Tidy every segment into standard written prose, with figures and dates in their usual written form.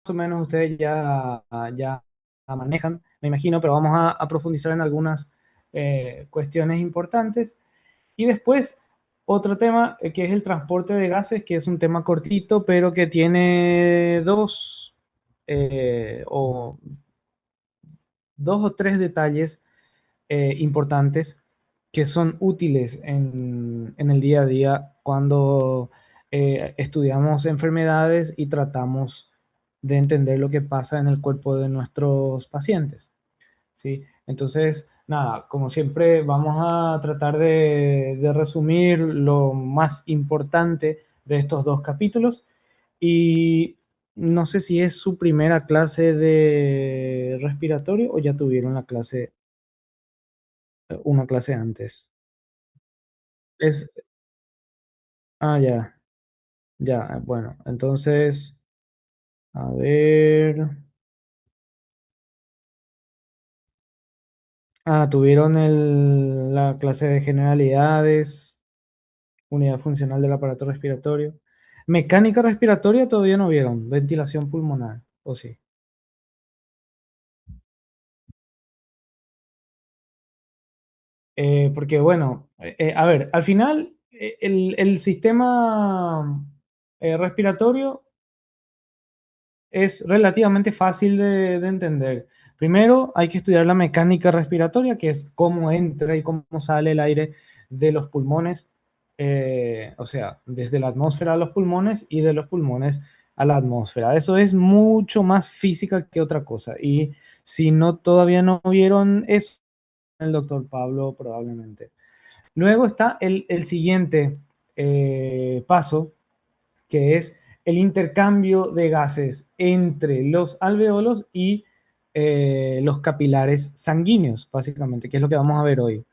o menos ustedes ya manejan, me imagino, pero vamos a profundizar en algunas cuestiones importantes. Y después, otro tema que es el transporte de gases, que es un tema cortito, pero que tiene o dos o tres detalles importantes que son útiles en el día a día cuando estudiamos enfermedades y tratamos de entender lo que pasa en el cuerpo de nuestros pacientes, ¿sí? Entonces, nada, como siempre, vamos a tratar de resumir lo más importante de estos dos capítulos y no sé si es su primera clase de respiratorio o ya tuvieron la clase, una clase antes. Es, ya, ya, bueno, entonces, a ver. Tuvieron la clase de generalidades, unidad funcional del aparato respiratorio. Mecánica respiratoria todavía no vieron, ventilación pulmonar, ¿o sí? Porque bueno, a ver, al final el sistema respiratorio es relativamente fácil de entender. Primero hay que estudiar la mecánica respiratoria, que es cómo entra y cómo sale el aire de los pulmones, o sea, desde la atmósfera a los pulmones y de los pulmones a la atmósfera. Eso es mucho más física que otra cosa. Y si no todavía no vieron eso, el doctor Pablo probablemente. Luego está el siguiente paso, que es el intercambio de gases entre los alveolos y los capilares sanguíneos, básicamente, que es lo que vamos a ver hoy.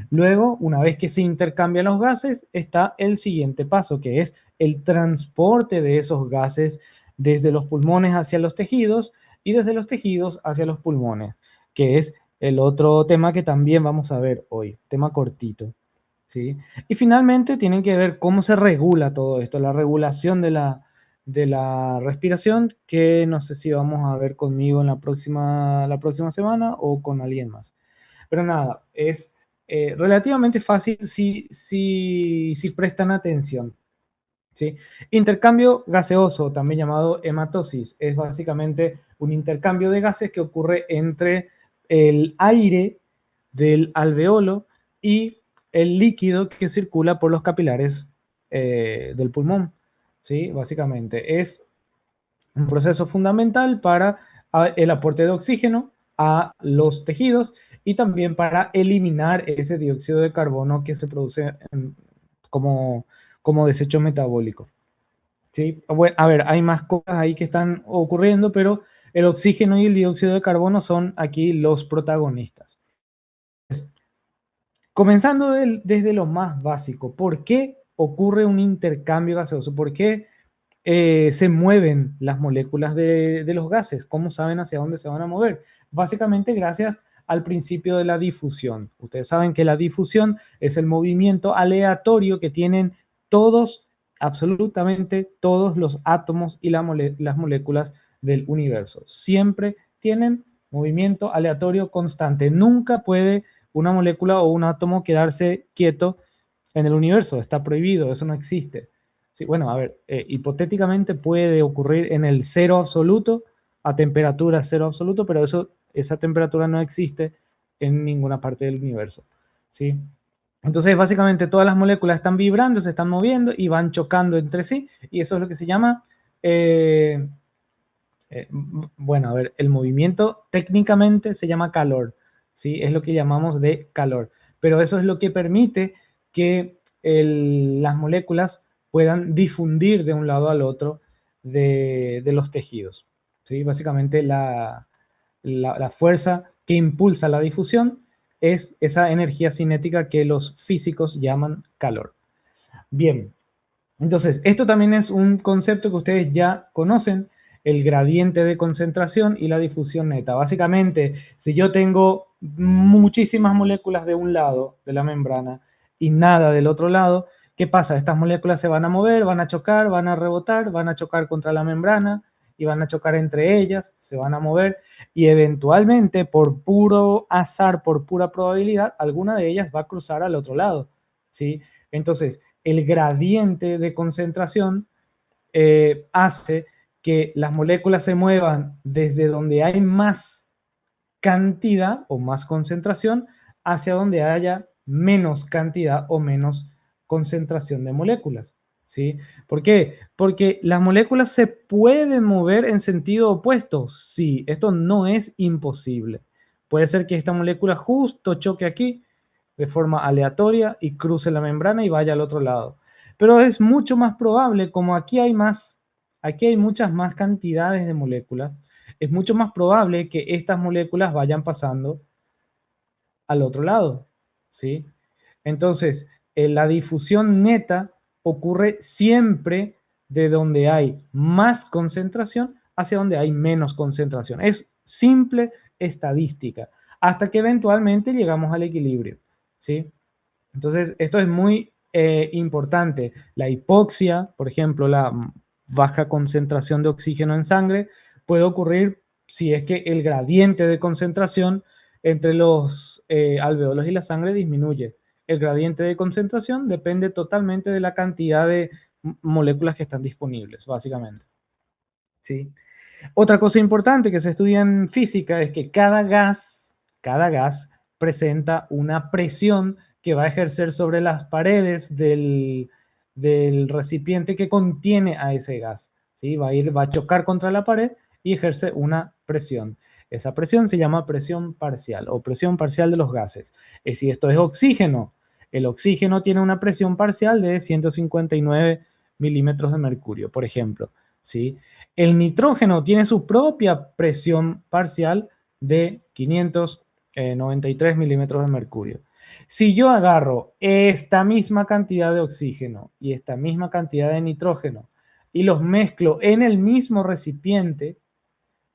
Luego, una vez que se intercambian los gases, está el siguiente paso, que es el transporte de esos gases desde los pulmones hacia los tejidos y desde los tejidos hacia los pulmones, que es el otro tema que también vamos a ver hoy, tema cortito. ¿Sí? Y finalmente tienen que ver cómo se regula todo esto, la regulación de la respiración, que no sé si vamos a ver conmigo en la próxima semana o con alguien más. Pero nada, es relativamente fácil si prestan atención. ¿Sí? Intercambio gaseoso, también llamado hematosis, es básicamente un intercambio de gases que ocurre entre el aire del alveolo y el líquido que circula por los capilares del pulmón. ¿Sí? Básicamente es un proceso fundamental para el aporte de oxígeno a los tejidos y también para eliminar ese dióxido de carbono que se produce como, como desecho metabólico. ¿Sí? Bueno, a ver, hay más cosas ahí que están ocurriendo, pero el oxígeno y el dióxido de carbono son aquí los protagonistas. Comenzando desde lo más básico, ¿por qué ocurre un intercambio gaseoso? ¿Por qué se mueven las moléculas de los gases? ¿Cómo saben hacia dónde se van a mover? Básicamente gracias al principio de la difusión. Ustedes saben que la difusión es el movimiento aleatorio que tienen todos, absolutamente todos los átomos y las moléculas del universo. Siempre tienen movimiento aleatorio constante. Nunca puede una molécula o un átomo quedarse quieto en el universo. Está prohibido, eso no existe. Sí, bueno, a ver, hipotéticamente puede ocurrir en el cero absoluto, a temperatura cero absoluto, pero esa temperatura no existe en ninguna parte del universo. ¿Sí? Entonces, básicamente todas las moléculas están vibrando, se están moviendo y van chocando entre sí, y eso es lo que se llama, eh, bueno, a ver, el movimiento técnicamente se llama calor, ¿sí? Es lo que llamamos de calor, pero eso es lo que permite que las moléculas puedan difundir de un lado al otro de los tejidos, ¿sí? Básicamente la fuerza que impulsa la difusión es esa energía cinética que los físicos llaman calor. Bien, entonces, esto también es un concepto que ustedes ya conocen, el gradiente de concentración y la difusión neta. Básicamente, si yo tengo muchísimas moléculas de un lado de la membrana y nada del otro lado, ¿qué pasa? Estas moléculas se van a mover, van a chocar, van a rebotar, van a chocar contra la membrana y van a chocar entre ellas, se van a mover y eventualmente por puro azar, por pura probabilidad, alguna de ellas va a cruzar al otro lado, ¿sí? Entonces, el gradiente de concentración hace que las moléculas se muevan desde donde hay más cantidad o más concentración hacia donde haya menos cantidad o menos concentración de moléculas. ¿Sí? ¿Por qué? Porque las moléculas se pueden mover en sentido opuesto. Sí, esto no es imposible. Puede ser que esta molécula justo choque aquí de forma aleatoria y cruce la membrana y vaya al otro lado. Pero es mucho más probable, como aquí hay muchas más cantidades de moléculas, es mucho más probable que estas moléculas vayan pasando al otro lado, ¿sí? Entonces, la difusión neta ocurre siempre de donde hay más concentración hacia donde hay menos concentración. Es simple estadística, hasta que eventualmente llegamos al equilibrio, ¿sí? Entonces, esto es muy importante. La hipoxia, por ejemplo, la baja concentración de oxígeno en sangre, puede ocurrir si es que el gradiente de concentración entre los alveolos y la sangre disminuye. El gradiente de concentración depende totalmente de la cantidad de moléculas que están disponibles, básicamente. ¿Sí? Otra cosa importante que se estudia en física es que cada gas presenta una presión que va a ejercer sobre las paredes del recipiente que contiene a ese gas. ¿Sí? Va a chocar contra la pared y ejerce una presión. Esa presión se llama presión parcial o presión parcial de los gases. Si esto es oxígeno, el oxígeno tiene una presión parcial de 159 milímetros de mercurio, por ejemplo. ¿Sí? El nitrógeno tiene su propia presión parcial de 593 milímetros de mercurio. Si yo agarro esta misma cantidad de oxígeno y esta misma cantidad de nitrógeno y los mezclo en el mismo recipiente,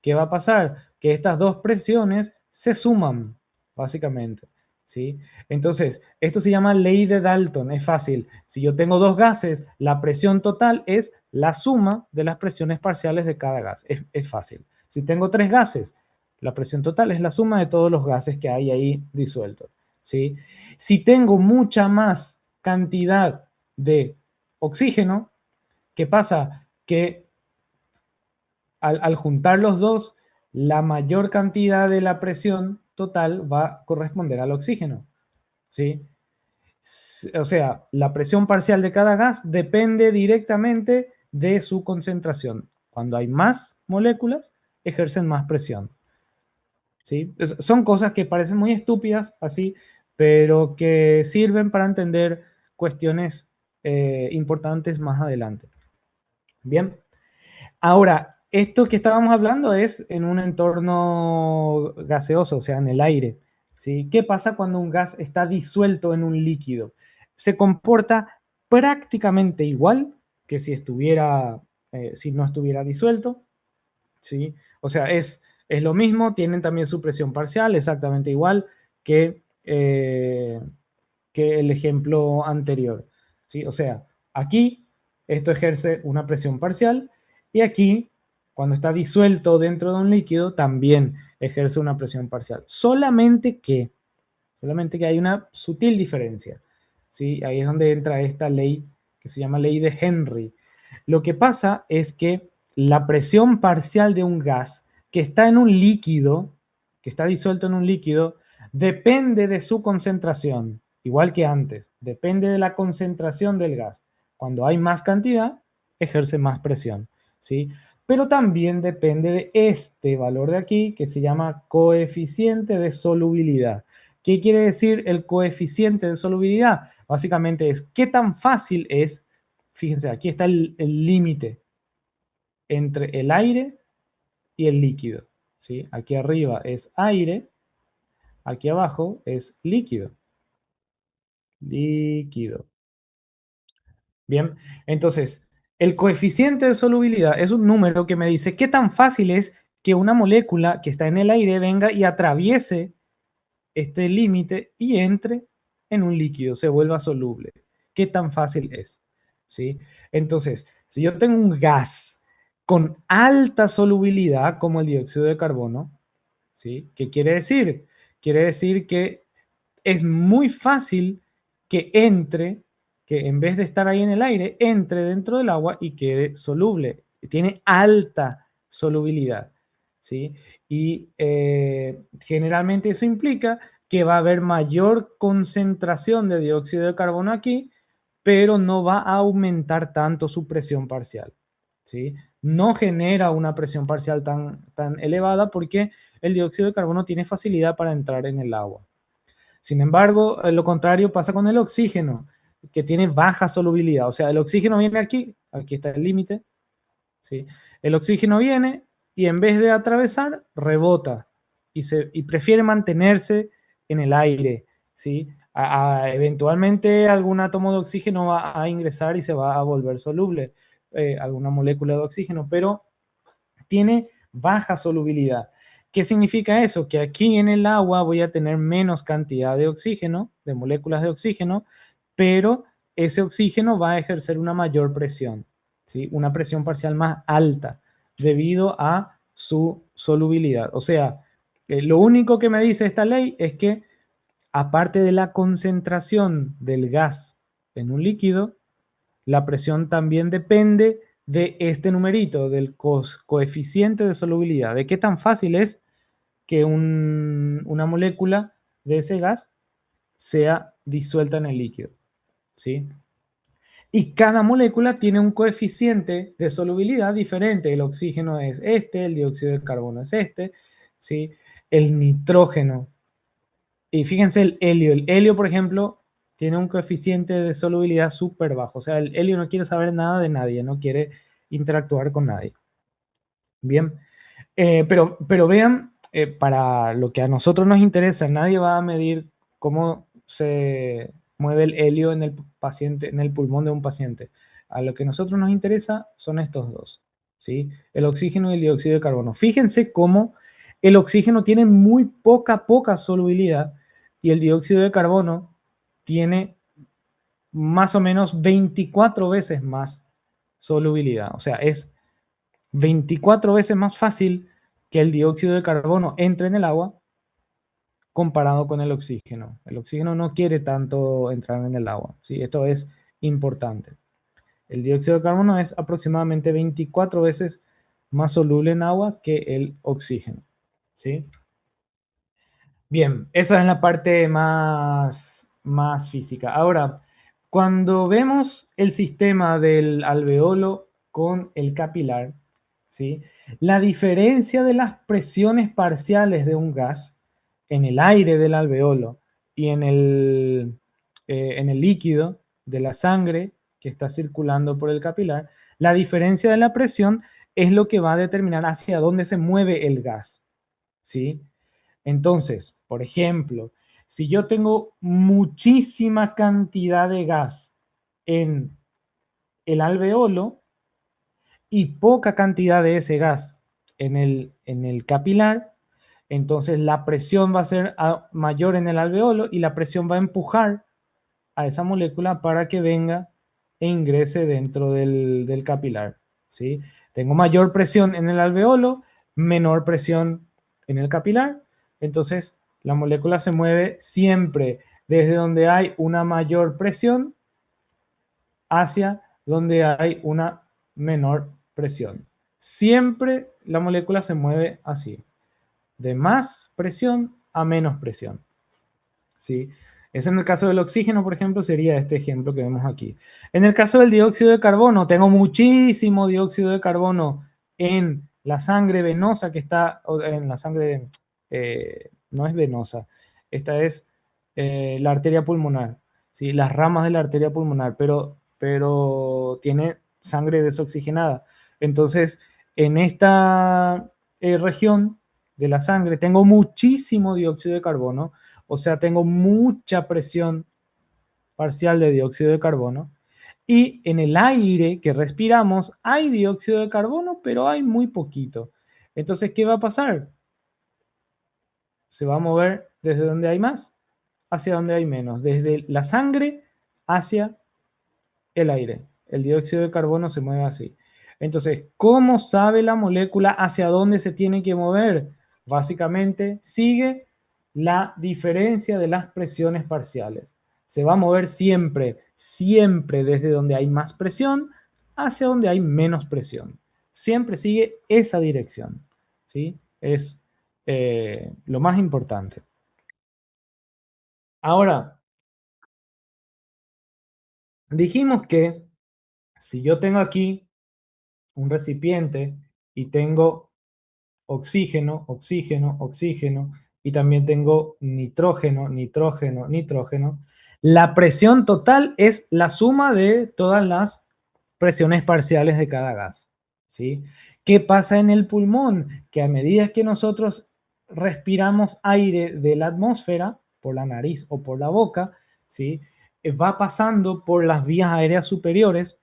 ¿qué va a pasar? Que estas dos presiones se suman, básicamente. ¿Sí? Entonces, esto se llama ley de Dalton, es fácil. Si yo tengo dos gases, la presión total es la suma de las presiones parciales de cada gas. Es fácil. Si tengo tres gases, la presión total es la suma de todos los gases que hay ahí disueltos. ¿Sí? Si tengo mucha más cantidad de oxígeno, ¿qué pasa? Que al juntar los dos, la mayor cantidad de la presión total va a corresponder al oxígeno. ¿Sí? O sea, la presión parcial de cada gas depende directamente de su concentración. Cuando hay más moléculas, ejercen más presión. ¿Sí? Son cosas que parecen muy estúpidas así, pero que sirven para entender cuestiones importantes más adelante. Bien. Ahora, esto que estábamos hablando es en un entorno gaseoso, o sea, en el aire. ¿Sí? ¿Qué pasa cuando un gas está disuelto en un líquido? Se comporta prácticamente igual que si estuviera, si no estuviera disuelto. ¿Sí? O sea, es lo mismo, tienen también su presión parcial, exactamente igual que el ejemplo anterior. ¿Sí? O sea, aquí esto ejerce una presión parcial y aquí, cuando está disuelto dentro de un líquido, también ejerce una presión parcial. Solamente que hay una sutil diferencia. ¿Sí? Ahí es donde entra esta ley que se llama ley de Henry. Lo que pasa es que la presión parcial de un gas que está en un líquido, que está disuelto en un líquido, depende de su concentración, igual que antes, depende de la concentración del gas. Cuando hay más cantidad, ejerce más presión, ¿sí? Pero también depende de este valor de aquí, que se llama coeficiente de solubilidad. ¿Qué quiere decir el coeficiente de solubilidad? Básicamente es qué tan fácil es, fíjense, aquí está el límite entre el aire y el líquido, ¿sí? Aquí arriba es aire, aquí abajo es líquido. Líquido. Bien, entonces, el coeficiente de solubilidad es un número que me dice qué tan fácil es que una molécula que está en el aire venga y atraviese este límite y entre en un líquido, se vuelva soluble. ¿Qué tan fácil es? ¿Sí? Entonces, si yo tengo un gas con alta solubilidad, como el dióxido de carbono. ¿Sí? ¿Qué quiere decir? Quiere decir que es muy fácil que entre, que en vez de estar ahí en el aire, entre dentro del agua y quede soluble. Tiene alta solubilidad, ¿sí? Y generalmente eso implica que va a haber mayor concentración de dióxido de carbono aquí, pero no va a aumentar tanto su presión parcial, ¿sí? No genera una presión parcial tan elevada porque el dióxido de carbono tiene facilidad para entrar en el agua. Sin embargo, lo contrario pasa con el oxígeno, que tiene baja solubilidad. O sea, el oxígeno viene aquí, aquí está el límite, ¿sí? El oxígeno viene y en vez de atravesar, rebota y prefiere mantenerse en el aire, ¿sí? Eventualmente algún átomo de oxígeno va a ingresar y se va a volver soluble, alguna molécula de oxígeno, pero tiene baja solubilidad. ¿Qué significa eso? Que aquí en el agua voy a tener menos cantidad de oxígeno, de moléculas de oxígeno, pero ese oxígeno va a ejercer una mayor presión, ¿sí? Una presión parcial más alta debido a su solubilidad. O sea, lo único que me dice esta ley es que aparte de la concentración del gas en un líquido, la presión también depende de este numerito, del coeficiente de solubilidad, de qué tan fácil es que una molécula de ese gas sea disuelta en el líquido, ¿sí? Y cada molécula tiene un coeficiente de solubilidad diferente. El oxígeno es este, el dióxido de carbono es este, ¿sí? El nitrógeno. Y fíjense el helio. El helio, por ejemplo, tiene un coeficiente de solubilidad súper bajo. O sea, el helio no quiere saber nada de nadie, no quiere interactuar con nadie. Bien, pero vean, para lo que a nosotros nos interesa, nadie va a medir cómo se mueve el helio en el paciente, en el pulmón de un paciente. A lo que a nosotros nos interesa son estos dos, ¿sí? El oxígeno y el dióxido de carbono. Fíjense cómo el oxígeno tiene muy poca solubilidad y el dióxido de carbono tiene más o menos 24 veces más solubilidad. O sea, es 24 veces más fácil que el dióxido de carbono entre en el agua comparado con el oxígeno. El oxígeno no quiere tanto entrar en el agua, ¿sí? Esto es importante. El dióxido de carbono es aproximadamente 24 veces más soluble en agua que el oxígeno, ¿sí? Bien, esa es la parte más física. Ahora, cuando vemos el sistema del alveolo con el capilar, ¿sí? La diferencia de las presiones parciales de un gas en el aire del alveolo y en el líquido de la sangre que está circulando por el capilar, la diferencia de la presión es lo que va a determinar hacia dónde se mueve el gas, ¿sí? Entonces, por ejemplo, si yo tengo muchísima cantidad de gas en el alveolo y poca cantidad de ese gas en el capilar, entonces la presión va a ser mayor en el alveolo y la presión va a empujar a esa molécula para que venga e ingrese dentro del capilar, ¿sí? Tengo mayor presión en el alveolo, menor presión en el capilar, entonces la molécula se mueve siempre desde donde hay una mayor presión hacia donde hay una menor presión. Siempre la molécula se mueve así, de más presión a menos presión, ¿sí? Eso en el caso del oxígeno, por ejemplo, sería este ejemplo que vemos aquí. En el caso del dióxido de carbono, tengo muchísimo dióxido de carbono en la sangre venosa que está, en la sangre, no es venosa, esta es la arteria pulmonar, ¿sí? Las ramas de la arteria pulmonar, pero tiene sangre desoxigenada. Entonces, en esta región de la sangre tengo muchísimo dióxido de carbono, o sea, tengo mucha presión parcial de dióxido de carbono. Y en el aire que respiramos hay dióxido de carbono, pero hay muy poquito. Entonces, ¿qué va a pasar? Se va a mover desde donde hay más hacia donde hay menos, desde la sangre hacia el aire. El dióxido de carbono se mueve así. Entonces, ¿cómo sabe la molécula hacia dónde se tiene que mover? Básicamente, sigue la diferencia de las presiones parciales. Se va a mover siempre, siempre desde donde hay más presión hacia donde hay menos presión. Siempre sigue esa dirección, ¿sí? Es lo más importante. Ahora, dijimos que si yo tengo aquí un recipiente y tengo oxígeno, oxígeno, oxígeno, y también tengo nitrógeno, nitrógeno, nitrógeno. La presión total es la suma de todas las presiones parciales de cada gas, ¿sí? ¿Qué pasa en el pulmón? Que a medida que nosotros respiramos aire de la atmósfera, por la nariz o por la boca, ¿sí? Va pasando por las vías aéreas superiores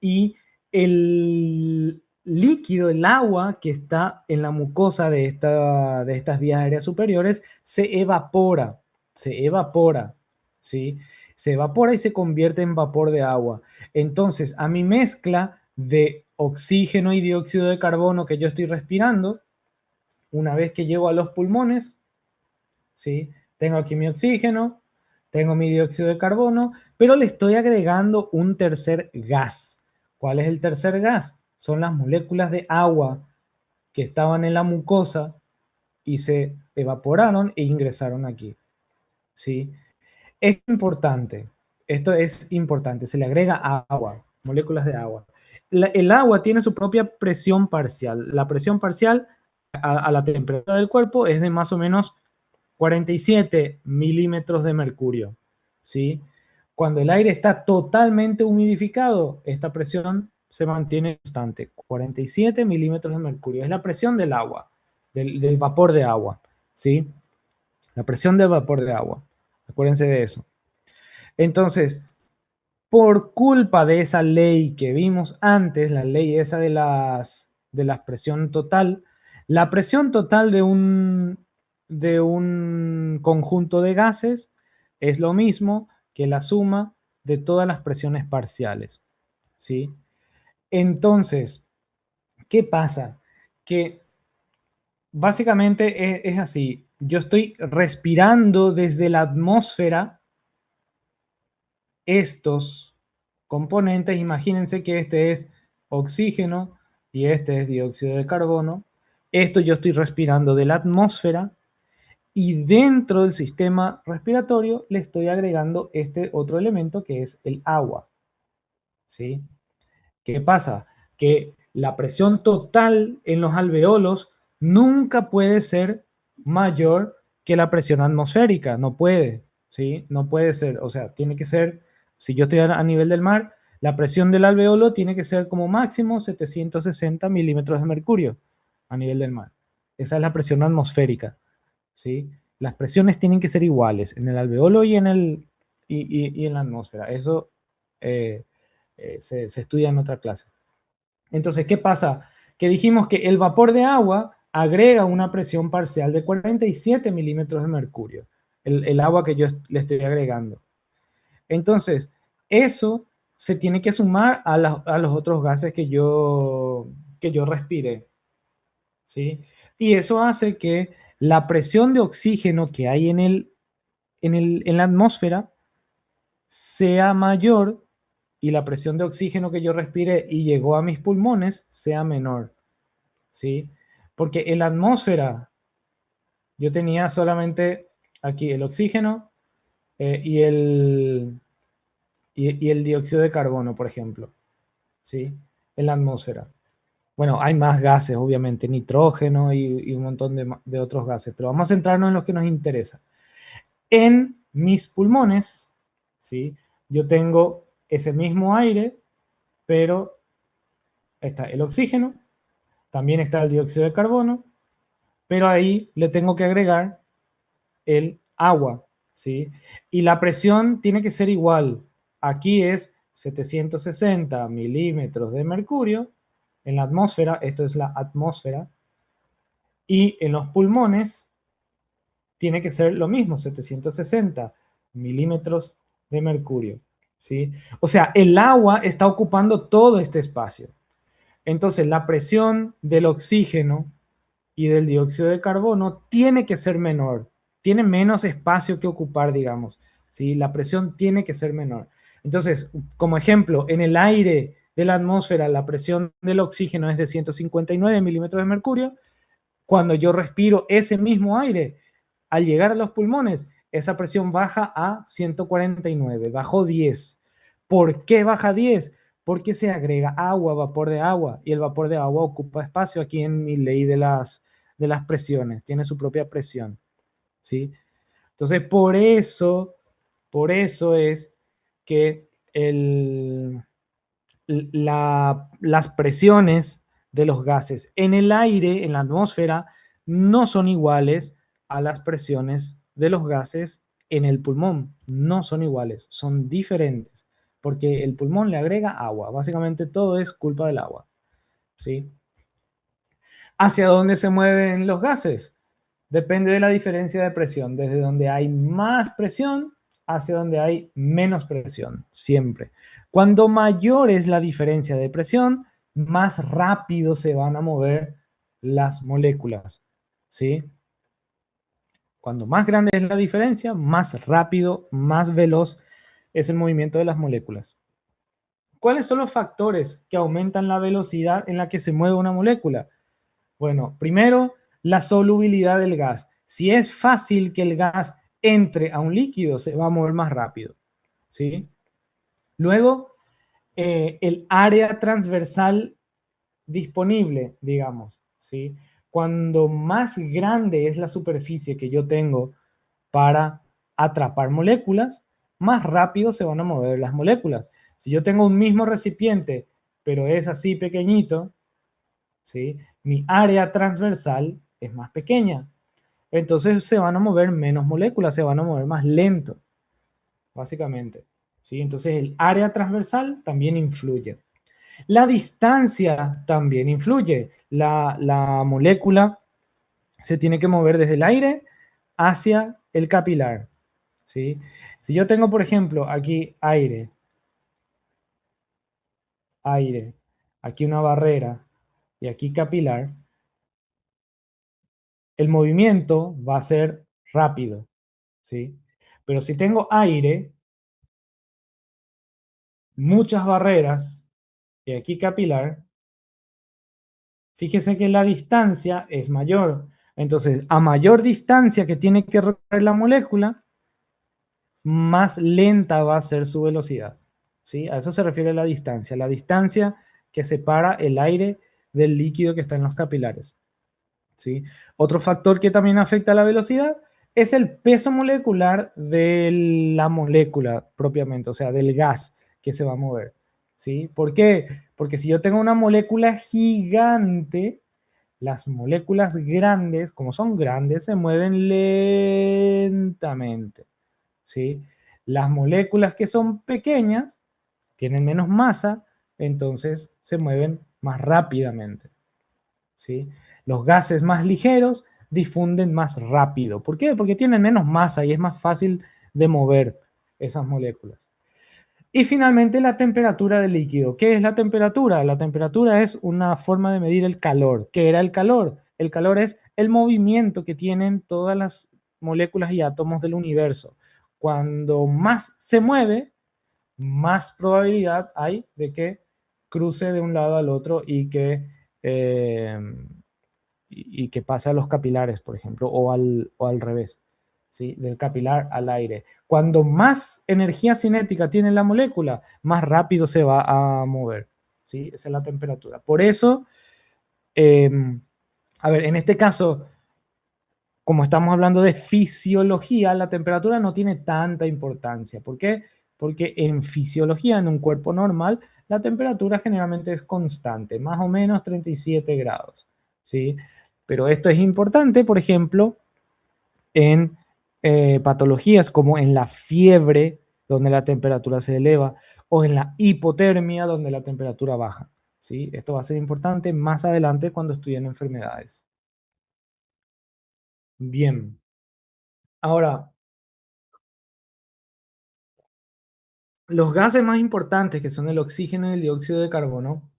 y el líquido, el agua que está en la mucosa de estas vías aéreas superiores, se evapora, ¿sí? Se evapora y se convierte en vapor de agua. Entonces, a mi mezcla de oxígeno y dióxido de carbono que yo estoy respirando, una vez que llego a los pulmones, ¿sí? Tengo aquí mi oxígeno, tengo mi dióxido de carbono, pero le estoy agregando un tercer gas. ¿Cuál es el tercer gas? Son las moléculas de agua que estaban en la mucosa y se evaporaron e ingresaron aquí, ¿sí? Es importante, esto es importante, se le agrega agua, moléculas de agua. El agua tiene su propia presión parcial. La presión parcial a la temperatura del cuerpo es de más o menos 47 milímetros de mercurio, ¿sí? Cuando el aire está totalmente humidificado, esta presión se mantiene constante, 47 milímetros de mercurio. Es la presión del agua, del vapor de agua, ¿sí? La presión del vapor de agua. Acuérdense de eso. Entonces, por culpa de esa ley que vimos antes, la ley esa de la presión total, la presión total de un conjunto de gases es lo mismo que la suma de todas las presiones parciales, ¿sí? Entonces, ¿qué pasa? Que básicamente es así. Yo estoy respirando desde la atmósfera estos componentes. Imagínense que este es oxígeno y este es dióxido de carbono. Esto yo estoy respirando de la atmósfera y dentro del sistema respiratorio le estoy agregando este otro elemento que es el agua, ¿sí? ¿Qué pasa? Que la presión total en los alveolos nunca puede ser mayor que la presión atmosférica, no puede, ¿sí? No puede ser, o sea, tiene que ser, si yo estoy a nivel del mar, la presión del alveolo tiene que ser como máximo 760 milímetros de mercurio a nivel del mar. Esa es la presión atmosférica, ¿sí? Las presiones tienen que ser iguales en el alveolo y y en la atmósfera. Eso eh, se estudia en otra clase. Entonces, ¿qué pasa? Que dijimos que el vapor de agua agrega una presión parcial de 47 milímetros de mercurio, el agua que yo le estoy agregando. Entonces, eso se tiene que sumar a los otros gases que yo respire, ¿sí? Y eso hace que la presión de oxígeno que hay en la atmósfera sea mayor y la presión de oxígeno que yo respiré y llegó a mis pulmones sea menor, ¿sí? Porque en la atmósfera yo tenía solamente aquí el oxígeno y y el dióxido de carbono, por ejemplo, ¿sí? En la atmósfera. Bueno, hay más gases, obviamente, nitrógeno y un montón de otros gases, pero vamos a centrarnos en los que nos interesa. En mis pulmones, ¿sí? Yo tengo ese mismo aire, pero está el oxígeno, también está el dióxido de carbono, pero ahí le tengo que agregar el agua, ¿sí? Y la presión tiene que ser igual. Aquí es 760 milímetros de mercurio en la atmósfera, esto es la atmósfera, y en los pulmones tiene que ser lo mismo, 760 milímetros de mercurio, ¿sí? O sea, el agua está ocupando todo este espacio. Entonces, la presión del oxígeno y del dióxido de carbono tiene que ser menor, tiene menos espacio que ocupar, digamos, ¿sí? La presión tiene que ser menor. Entonces, como ejemplo, en el aire de la atmósfera la presión del oxígeno es de 159 milímetros de mercurio. Cuando yo respiro ese mismo aire, al llegar a los pulmones, esa presión baja a 149, bajó 10. ¿Por qué baja 10? Porque se agrega agua, vapor de agua, y el vapor de agua ocupa espacio aquí en mi ley de las presiones, tiene su propia presión, ¿sí? Entonces, por eso es que las presiones de los gases en el aire, en la atmósfera, no son iguales a las presiones de los gases en el pulmón. No son iguales, son diferentes, porque el pulmón le agrega agua. Básicamente todo es culpa del agua, ¿sí? ¿Hacia dónde se mueven los gases? Depende de la diferencia de presión, desde donde hay más presión hacia donde hay menos presión, siempre. Cuando mayor es la diferencia de presión, más rápido se van a mover las moléculas, ¿sí? Cuando más grande es la diferencia, más rápido, más veloz es el movimiento de las moléculas. ¿Cuáles son los factores que aumentan la velocidad en la que se mueve una molécula? Bueno, primero, la solubilidad del gas. Si es fácil que el gas entre a un líquido, se va a mover más rápido, ¿sí? Luego, el área transversal disponible, digamos, ¿sí? Cuando más grande es la superficie que yo tengo para atrapar moléculas, más rápido se van a mover las moléculas. Si yo tengo un mismo recipiente, pero es así pequeñito, ¿sí? Mi área transversal es más pequeña. Entonces se van a mover menos moléculas, se van a mover más lento, básicamente, ¿sí? Entonces el área transversal también influye. La distancia también influye. La molécula se tiene que mover desde el aire hacia el capilar, ¿sí? Si yo tengo, por ejemplo, aquí aire, aire, aquí una barrera y aquí capilar, el movimiento va a ser rápido, ¿sí? Pero si tengo aire, muchas barreras y aquí capilar, fíjese que la distancia es mayor. Entonces, a mayor distancia que tiene que recorrer la molécula, más lenta va a ser su velocidad, ¿sí? A eso se refiere la distancia que separa el aire del líquido que está en los capilares, ¿sí? Otro factor que también afecta a la velocidad es el peso molecular de la molécula propiamente, o sea, del gas que se va a mover, ¿sí? ¿Por qué? Porque si yo tengo una molécula gigante, las moléculas grandes, como son grandes, se mueven lentamente, ¿sí? Las moléculas que son pequeñas tienen menos masa, entonces se mueven más rápidamente, ¿sí? Los gases más ligeros difunden más rápido. ¿Por qué? Porque tienen menos masa y es más fácil de mover esas moléculas. Y finalmente la temperatura del líquido. ¿Qué es la temperatura? La temperatura es una forma de medir el calor. ¿Qué era el calor? El calor es el movimiento que tienen todas las moléculas y átomos del universo. Cuando más se mueve, más probabilidad hay de que cruce de un lado al otro eh, y que pase a los capilares, por ejemplo, o al revés, ¿sí? Del capilar al aire. Cuando más energía cinética tiene la molécula, más rápido se va a mover, ¿sí? Esa es la temperatura. Por eso, eh, a ver, en este caso, como estamos hablando de fisiología, la temperatura no tiene tanta importancia. ¿Por qué? Porque en fisiología, en un cuerpo normal, la temperatura generalmente es constante, más o menos 37 grados, ¿sí? Pero esto es importante, por ejemplo, en patologías como en la fiebre, donde la temperatura se eleva, o en la hipotermia, donde la temperatura baja, ¿sí? Esto va a ser importante más adelante cuando estudien enfermedades. Bien, ahora, los gases más importantes, que son el oxígeno y el dióxido de carbono,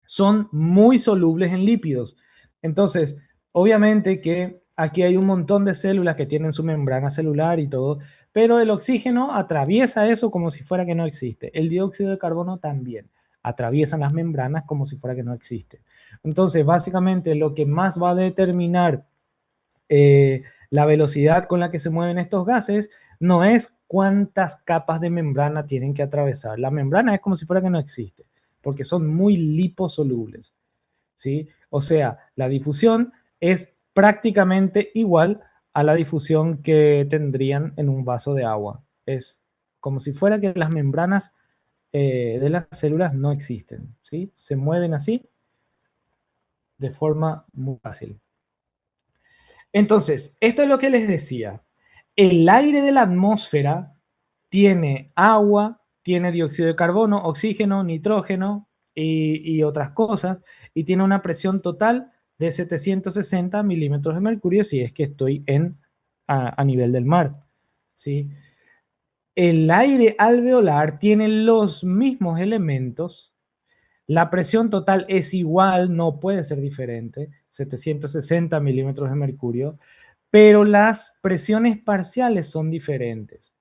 son muy solubles en lípidos. Entonces, obviamente que aquí hay un montón de células que tienen su membrana celular y todo, pero el oxígeno atraviesa eso como si fuera que no existe. El dióxido de carbono también atraviesan las membranas como si fuera que no existe. Entonces, básicamente lo que más va a determinar la velocidad con la que se mueven estos gases no es cuántas capas de membrana tienen que atravesar. La membrana es como si fuera que no existe, porque son muy liposolubles, ¿sí? O sea, la difusión es prácticamente igual a la difusión que tendrían en un vaso de agua. Es como si fuera que las membranas de las células no existen, ¿sí? Se mueven así de forma muy fácil. Entonces, esto es lo que les decía. El aire de la atmósfera tiene agua, tiene dióxido de carbono, oxígeno, nitrógeno y otras cosas, y tiene una presión total de 760 milímetros de mercurio si es que estoy a nivel del mar. ¿Sí? El aire alveolar tiene los mismos elementos, la presión total es igual, no puede ser diferente, 760 milímetros de mercurio, pero las presiones parciales son diferentes.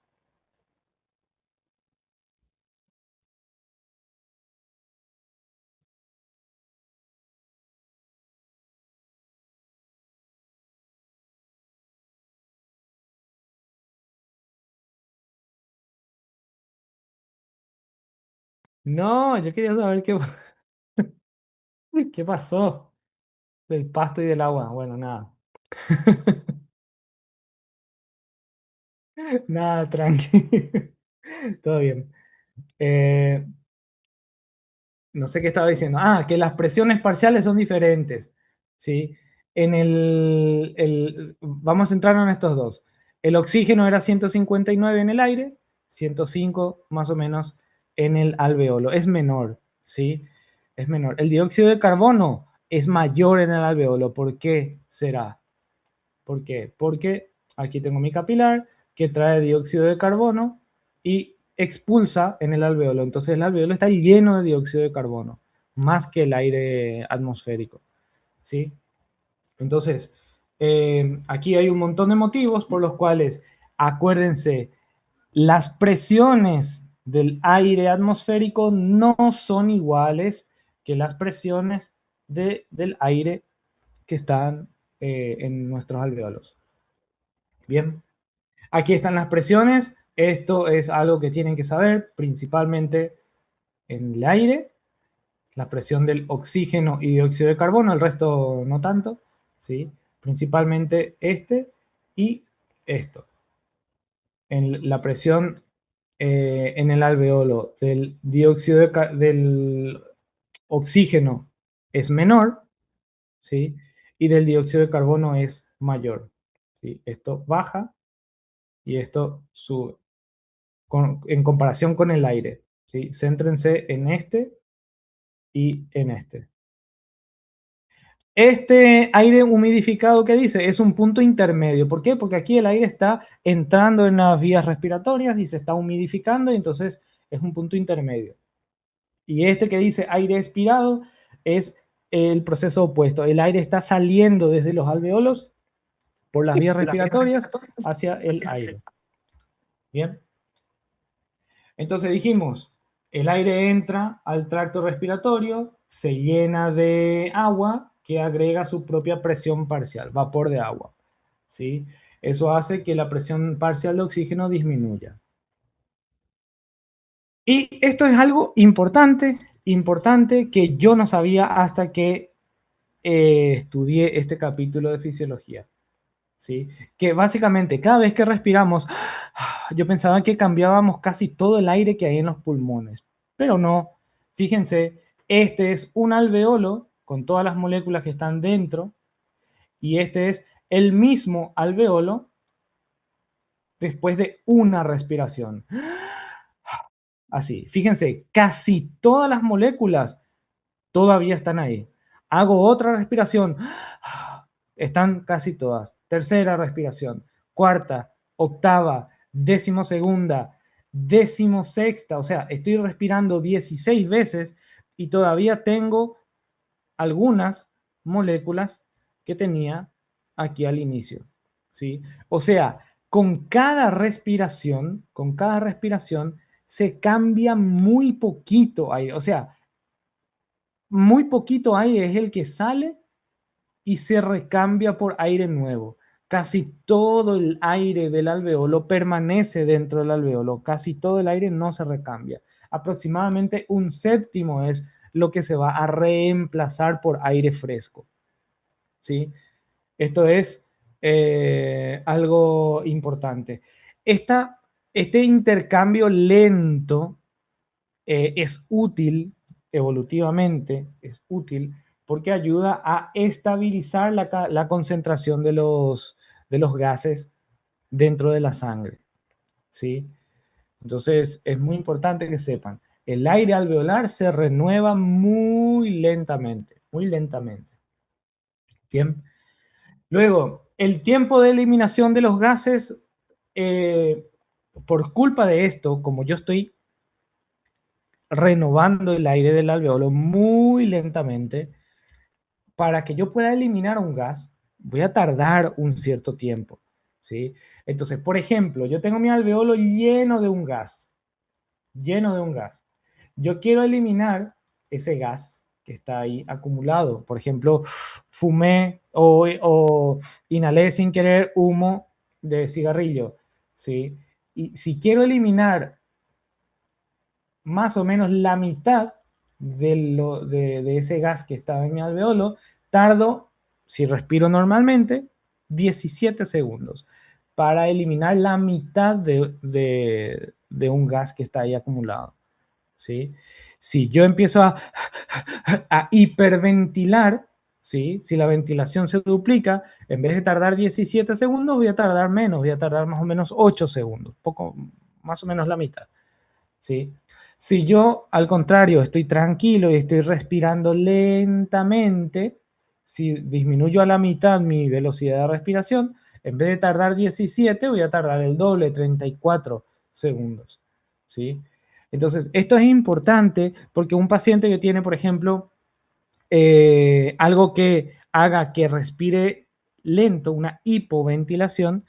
No, yo quería saber qué pasó del pasto y del agua. Bueno, nada. Nada, tranqui. Todo bien. Eh, no sé qué estaba diciendo. Ah, que las presiones parciales son diferentes. ¿Sí? Vamos a centrarnos en estos dos. El oxígeno era 159 en el aire, 105 más o menos en el alveolo. Es menor, ¿sí? Es menor. El dióxido de carbono es mayor en el alveolo. ¿Por qué será? ¿Por qué? Porque aquí tengo mi capilar que trae dióxido de carbono y expulsa en el alveolo. Entonces el alveolo está lleno de dióxido de carbono, más que el aire atmosférico. ¿Sí? Entonces, aquí hay un montón de motivos por los cuales, acuérdense, las presiones del aire atmosférico no son iguales que las presiones del aire que están en nuestros alveolos. Bien, aquí están las presiones. Esto es algo que tienen que saber, principalmente en el aire, la presión del oxígeno y dióxido de carbono, el resto no tanto, ¿sí? Principalmente este y esto. En la presión en el alveolo del dióxido del oxígeno es menor, ¿sí? Y del dióxido de carbono es mayor, ¿sí? Esto baja y esto sube. En comparación con el aire. ¿Sí? Céntrense en este y en este. Este aire humidificado que dice es un punto intermedio. ¿Por qué? Porque aquí el aire está entrando en las vías respiratorias y se está humidificando y entonces es un punto intermedio. Y este que dice aire expirado es el proceso opuesto. El aire está saliendo desde los alveolos por las vías respiratorias hacia el aire. Bien. Entonces dijimos, el aire entra al tracto respiratorio, se llena de agua que agrega su propia presión parcial, vapor de agua. ¿Sí? Eso hace que la presión parcial de oxígeno disminuya. Y esto es algo importante, importante que yo no sabía hasta que estudié este capítulo de fisiología. ¿Sí? Que básicamente cada vez que respiramos, yo pensaba que cambiábamos casi todo el aire que hay en los pulmones, pero no. Fíjense, este es un alveolo con todas las moléculas que están dentro y este es el mismo alveolo después de una respiración. Así, fíjense, casi todas las moléculas todavía están ahí. Hago otra respiración. Están casi todas. Tercera respiración. Cuarta, octava, decimosegunda, decimosexta. O sea, estoy respirando 16 veces y todavía tengo algunas moléculas que tenía aquí al inicio, ¿sí? O sea, con cada respiración se cambia muy poquito aire, o sea, muy poquito aire es el que sale y se recambia por aire nuevo. Casi todo el aire del alveolo permanece dentro del alveolo, casi todo el aire no se recambia. Aproximadamente un séptimo es lo que se va a reemplazar por aire fresco, ¿sí? Esto es algo importante. Este intercambio lento es útil evolutivamente, es útil porque ayuda a estabilizar la concentración de los gases dentro de la sangre, ¿sí? Entonces es muy importante que sepan, el aire alveolar se renueva muy lentamente, muy lentamente. Bien. Luego, el tiempo de eliminación de los gases, eh, por culpa de esto, como yo estoy renovando el aire del alveolo muy lentamente, para que yo pueda eliminar un gas, voy a tardar un cierto tiempo, ¿sí? Entonces, por ejemplo, yo tengo mi alveolo lleno de un gas, lleno de un gas. Yo quiero eliminar ese gas que está ahí acumulado. Por ejemplo, fumé o inhalé sin querer humo de cigarrillo, ¿sí? Y si quiero eliminar más o menos la mitad de ese gas que estaba en mi alveolo, tardo, si respiro normalmente, 17 segundos para eliminar la mitad de un gas que está ahí acumulado, ¿sí? Si yo empiezo a hiperventilar, ¿sí? Si la ventilación se duplica, en vez de tardar 17 segundos, voy a tardar menos, voy a tardar más o menos 8 segundos, poco, más o menos la mitad, ¿sí? Si yo, al contrario, estoy tranquilo y estoy respirando lentamente, si disminuyo a la mitad mi velocidad de respiración, en vez de tardar 17, voy a tardar el doble, 34 segundos, ¿sí? Entonces, esto es importante porque un paciente que tiene, por ejemplo, algo que haga que respire lento, una hipoventilación,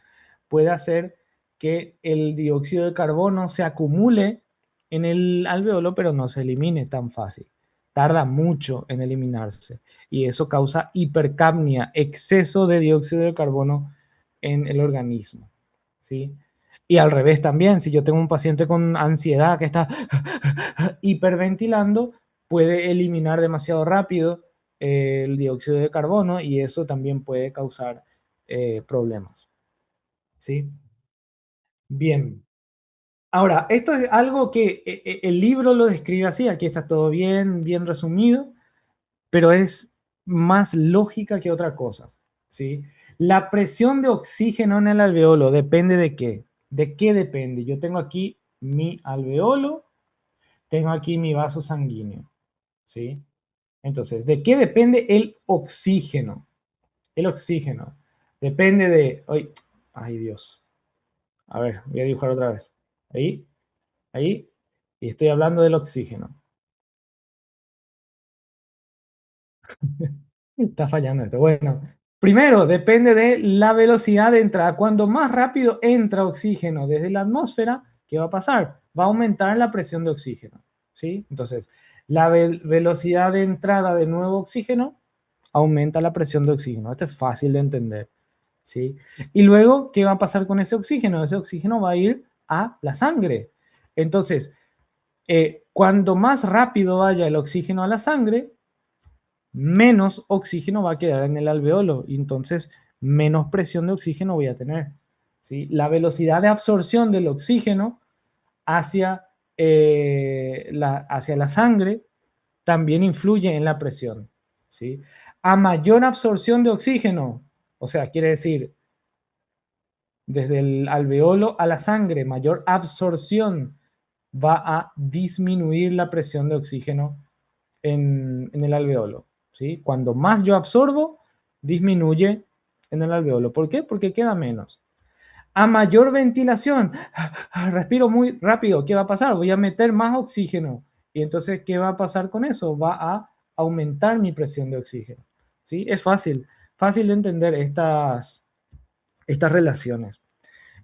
puede hacer que el dióxido de carbono se acumule en el alveolo, pero no se elimine tan fácil. Tarda mucho en eliminarse y eso causa hipercapnia, exceso de dióxido de carbono en el organismo, ¿sí? Y al revés también, si yo tengo un paciente con ansiedad que está hiperventilando, puede eliminar demasiado rápido el dióxido de carbono y eso también puede causar problemas, ¿sí? Bien. Ahora, esto es algo que el libro lo describe así, aquí está todo bien, bien resumido, pero es más lógica que otra cosa, ¿sí? La presión de oxígeno en el alveolo depende de qué. ¿De qué depende? Yo tengo aquí mi alveolo, tengo aquí mi vaso sanguíneo, ¿sí? Entonces, ¿de qué depende el oxígeno? El oxígeno depende de... Ay, Dios. A ver, voy a dibujar otra vez. Ahí, ahí. Y estoy hablando del oxígeno. Está fallando esto. Bueno, primero depende de la velocidad de entrada. Cuando más rápido entra oxígeno desde la atmósfera, ¿qué va a pasar? Va a aumentar la presión de oxígeno, ¿sí? Entonces, la velocidad de entrada de nuevo oxígeno aumenta la presión de oxígeno. Esto es fácil de entender, ¿sí? Y luego, ¿qué va a pasar con ese oxígeno? Ese oxígeno va a ir a la sangre. Entonces, cuando más rápido vaya el oxígeno a la sangre, menos oxígeno va a quedar en el alveolo y entonces menos presión de oxígeno voy a tener, ¿sí? La velocidad de absorción del oxígeno hacia, hacia la sangre también influye en la presión, ¿sí? A mayor absorción de oxígeno, o sea, quiere decir, desde el alveolo a la sangre, mayor absorción va a disminuir la presión de oxígeno en el alveolo, ¿sí? Cuando más yo absorbo, disminuye en el alveolo. ¿Por qué? Porque queda menos. A mayor ventilación, respiro muy rápido, ¿qué va a pasar? Voy a meter más oxígeno. Y entonces, ¿qué va a pasar con eso? Va a aumentar mi presión de oxígeno. ¿Sí? Es fácil, fácil de entender estas relaciones.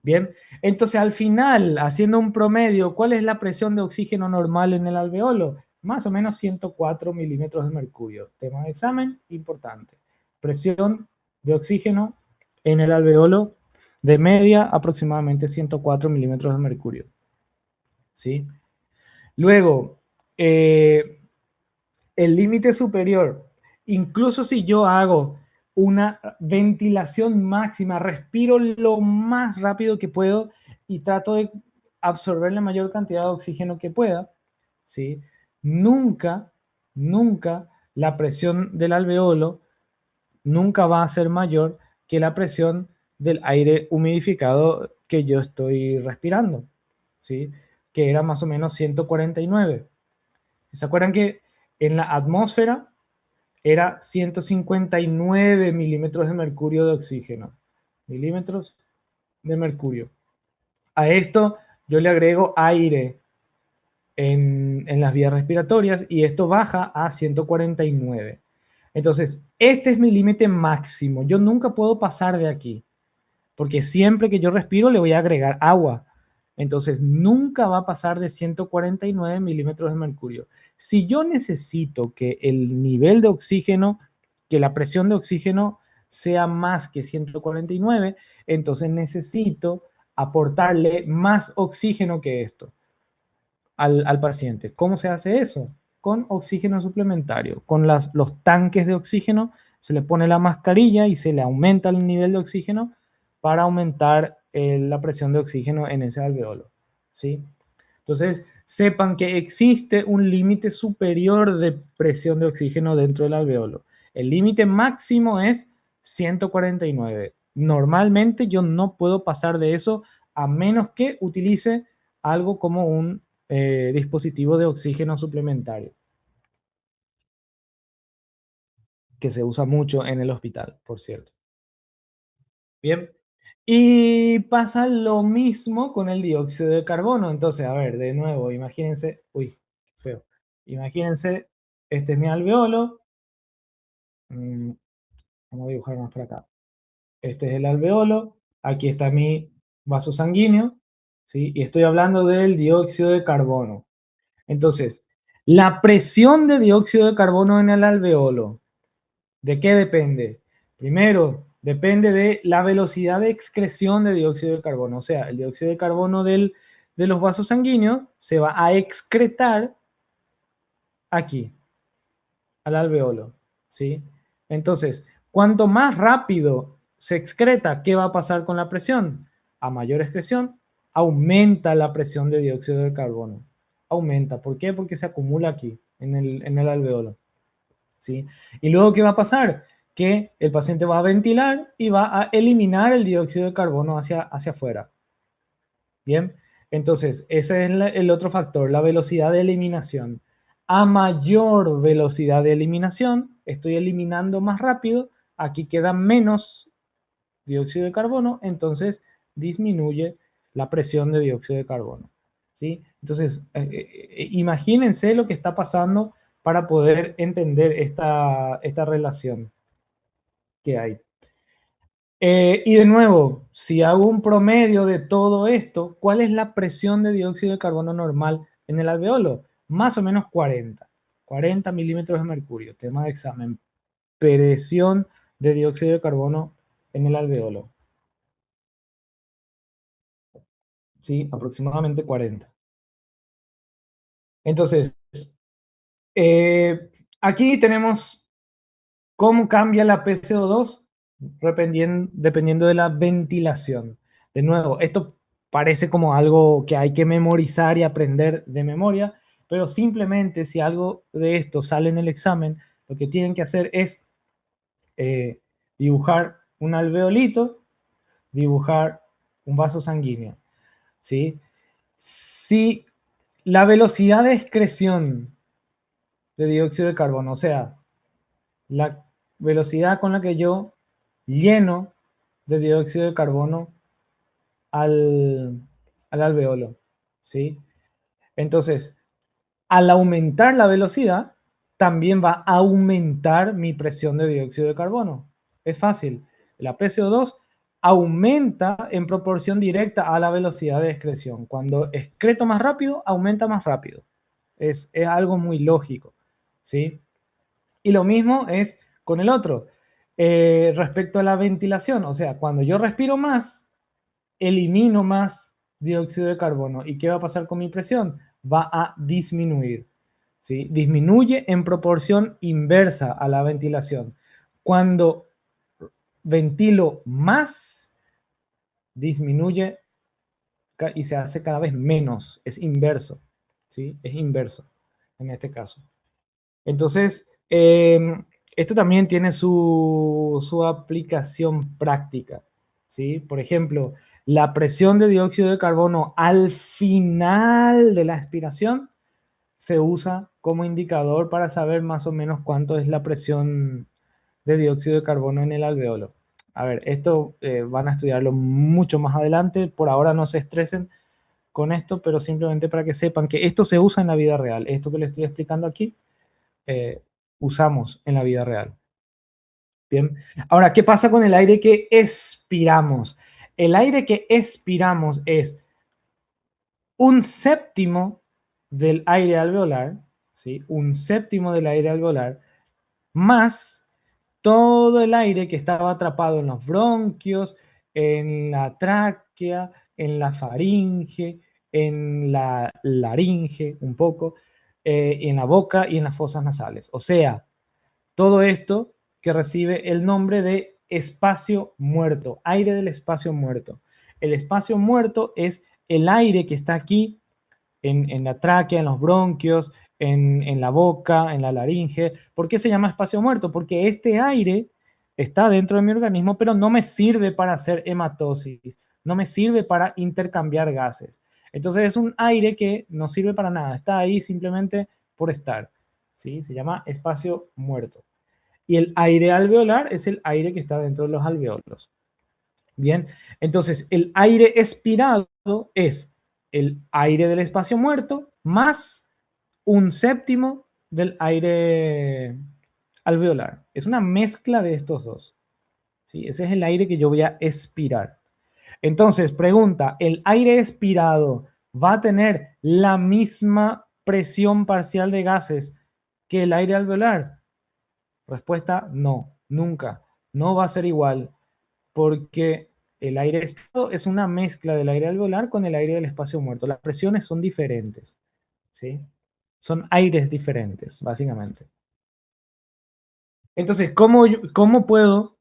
Bien, entonces al final, haciendo un promedio, ¿cuál es la presión de oxígeno normal en el alveolo? Más o menos 104 milímetros de mercurio. Tema de examen, importante. Presión de oxígeno en el alveolo de media aproximadamente 104 milímetros de mercurio. ¿Sí? Luego, el límite superior, incluso si yo hago una ventilación máxima, respiro lo más rápido que puedo y trato de absorber la mayor cantidad de oxígeno que pueda, ¿sí? Nunca, nunca la presión del alveolo nunca va a ser mayor que la presión del aire humidificado que yo estoy respirando, ¿sí? Que era más o menos 149. ¿Se acuerdan que en la atmósfera era 159 milímetros de mercurio de oxígeno? Milímetros de mercurio. A esto yo le agrego aire en las vías respiratorias y esto baja a 149. Entonces, este es mi límite máximo. Yo nunca puedo pasar de aquí, porque siempre que yo respiro le voy a agregar agua. Entonces, nunca va a pasar de 149 milímetros de mercurio. Si yo necesito que el nivel de oxígeno, que la presión de oxígeno sea más que 149, entonces necesito aportarle más oxígeno que esto al paciente. ¿Cómo se hace eso? Con oxígeno suplementario. Con los tanques de oxígeno se le pone la mascarilla y se le aumenta el nivel de oxígeno para aumentar la presión de oxígeno en ese alveolo. ¿Sí? Entonces, sepan que existe un límite superior de presión de oxígeno dentro del alveolo. El límite máximo es 149. Normalmente yo no puedo pasar de eso a menos que utilice algo como un dispositivo de oxígeno suplementario, que se usa mucho en el hospital, por cierto. Bien. Y pasa lo mismo con el dióxido de carbono. Entonces, a ver, de nuevo, imagínense, uy, qué feo. Imagínense, este es mi alveolo. Mm, Vamos a dibujar más para acá. Este es el alveolo. Aquí está mi vaso sanguíneo, ¿sí? Y estoy hablando del dióxido de carbono. Entonces, la presión de dióxido de carbono en el alveolo, ¿de qué depende? Primero, depende de la velocidad de excreción de dióxido de carbono. O sea, el dióxido de carbono de los vasos sanguíneos se va a excretar aquí, al alveolo, ¿sí? Entonces, cuanto más rápido se excreta, ¿qué va a pasar con la presión? A mayor excreción, aumenta la presión de dióxido de carbono. Aumenta. ¿Por qué? Porque se acumula aquí, en el alveolo. ¿Sí? Y luego, ¿qué va a pasar? Que el paciente va a ventilar y va a eliminar el dióxido de carbono hacia afuera. Bien, entonces ese es el otro factor, la velocidad de eliminación. A mayor velocidad de eliminación, estoy eliminando más rápido, aquí queda menos dióxido de carbono, entonces disminuye la presión de dióxido de carbono. ¿Sí? Entonces, imagínense lo que está pasando para poder entender esta relación que hay. Y de nuevo, si hago un promedio de todo esto, ¿cuál es la presión de dióxido de carbono normal en el alveolo? Más o menos 40 milímetros de mercurio, tema de examen. Presión de dióxido de carbono en el alveolo. Sí, aproximadamente 40. Entonces, aquí tenemos cómo cambia la PCO2 dependiendo de la ventilación. De nuevo, esto parece como algo que hay que memorizar y aprender de memoria, pero simplemente si algo de esto sale en el examen, lo que tienen que hacer es eh, dibujar un alveolito, dibujar un vaso sanguíneo. ¿Sí? Si la velocidad de excreción de dióxido de carbono, o sea, la velocidad con la que yo lleno de dióxido de carbono al alveolo, ¿sí? Entonces, al aumentar la velocidad, también va a aumentar mi presión de dióxido de carbono. Es fácil. La PCO2 aumenta en proporción directa a la velocidad de excreción. Cuando excreto más rápido, aumenta más rápido. Es algo muy lógico, ¿sí? Y lo mismo es con el otro. Respecto a la ventilación, o sea, cuando yo respiro más, elimino más dióxido de carbono. ¿Y qué va a pasar con mi presión? Va a disminuir. ¿Sí? Disminuye en proporción inversa a la ventilación. Cuando ventilo más, disminuye y se hace cada vez menos. Es inverso. ¿Sí? Es inverso en este caso. Entonces, esto también tiene su aplicación práctica, ¿sí? Por ejemplo, la presión de dióxido de carbono al final de la expiración se usa como indicador para saber más o menos cuánto es la presión de dióxido de carbono en el alveolo. A ver, esto van a estudiarlo mucho más adelante, por ahora no se estresen con esto, pero simplemente para que sepan que esto se usa en la vida real. Esto que les estoy explicando aquí eh, usamos en la vida real. Bien. Ahora, ¿qué pasa con el aire que expiramos? El aire que expiramos es un séptimo del aire alveolar, ¿sí? Un séptimo del aire alveolar, más todo el aire que estaba atrapado en los bronquios, en la tráquea, en la faringe, en la laringe un poco, en la boca y en las fosas nasales. O sea, todo esto que recibe el nombre de espacio muerto, aire del espacio muerto. El espacio muerto es el aire que está aquí en la tráquea, en los bronquios, en la boca, en la laringe. ¿Por qué se llama espacio muerto? Porque este aire está dentro de mi organismo, pero no me sirve para hacer hematosis, no me sirve para intercambiar gases. Entonces es un aire que no sirve para nada, está ahí simplemente por estar. ¿Sí? Se llama espacio muerto. Y el aire alveolar es el aire que está dentro de los alveolos. Bien, entonces el aire expirado es el aire del espacio muerto más un séptimo del aire alveolar. Es una mezcla de estos dos. ¿Sí? Ese es el aire que yo voy a expirar. Entonces, pregunta, ¿el aire expirado va a tener la misma presión parcial de gases que el aire alveolar? Respuesta, no, nunca. No va a ser igual porque el aire expirado es una mezcla del aire alveolar con el aire del espacio muerto. Las presiones son diferentes, ¿sí? Son aires diferentes, básicamente. Entonces, ¿cómo puedo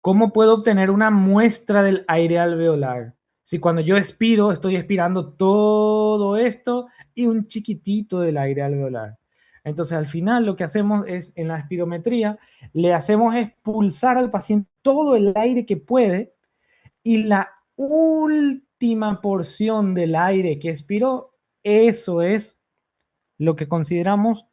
obtener una muestra del aire alveolar? Si cuando yo expiro, estoy expirando todo esto y un chiquitito del aire alveolar. Entonces, al final lo que hacemos es, en la espirometría, le hacemos expulsar al paciente todo el aire que puede y la última porción del aire que expiró, eso es lo que consideramos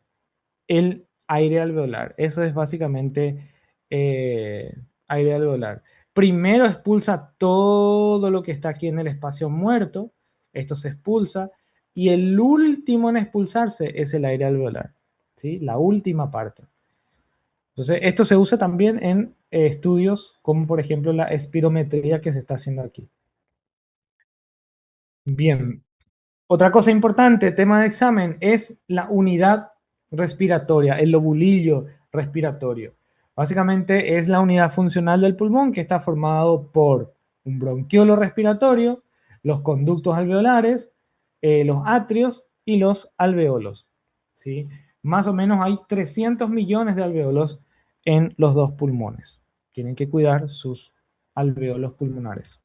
el aire alveolar. Eso es básicamente aire alveolar. Primero expulsa todo lo que está aquí en el espacio muerto. Esto se expulsa. Y el último en expulsarse es el aire alveolar. ¿Sí? La última parte. Entonces, esto se usa también en estudios como por ejemplo la espirometría que se está haciendo aquí. Bien, otra cosa importante, tema de examen, es la unidad respiratoria, el lobulillo respiratorio. Básicamente es la unidad funcional del pulmón que está formado por un bronquiolo respiratorio, los conductos alveolares, los atrios y los alveolos. ¿Sí? Más o menos hay 300 millones de alveolos en los dos pulmones. Tienen que cuidar sus alveolos pulmonares.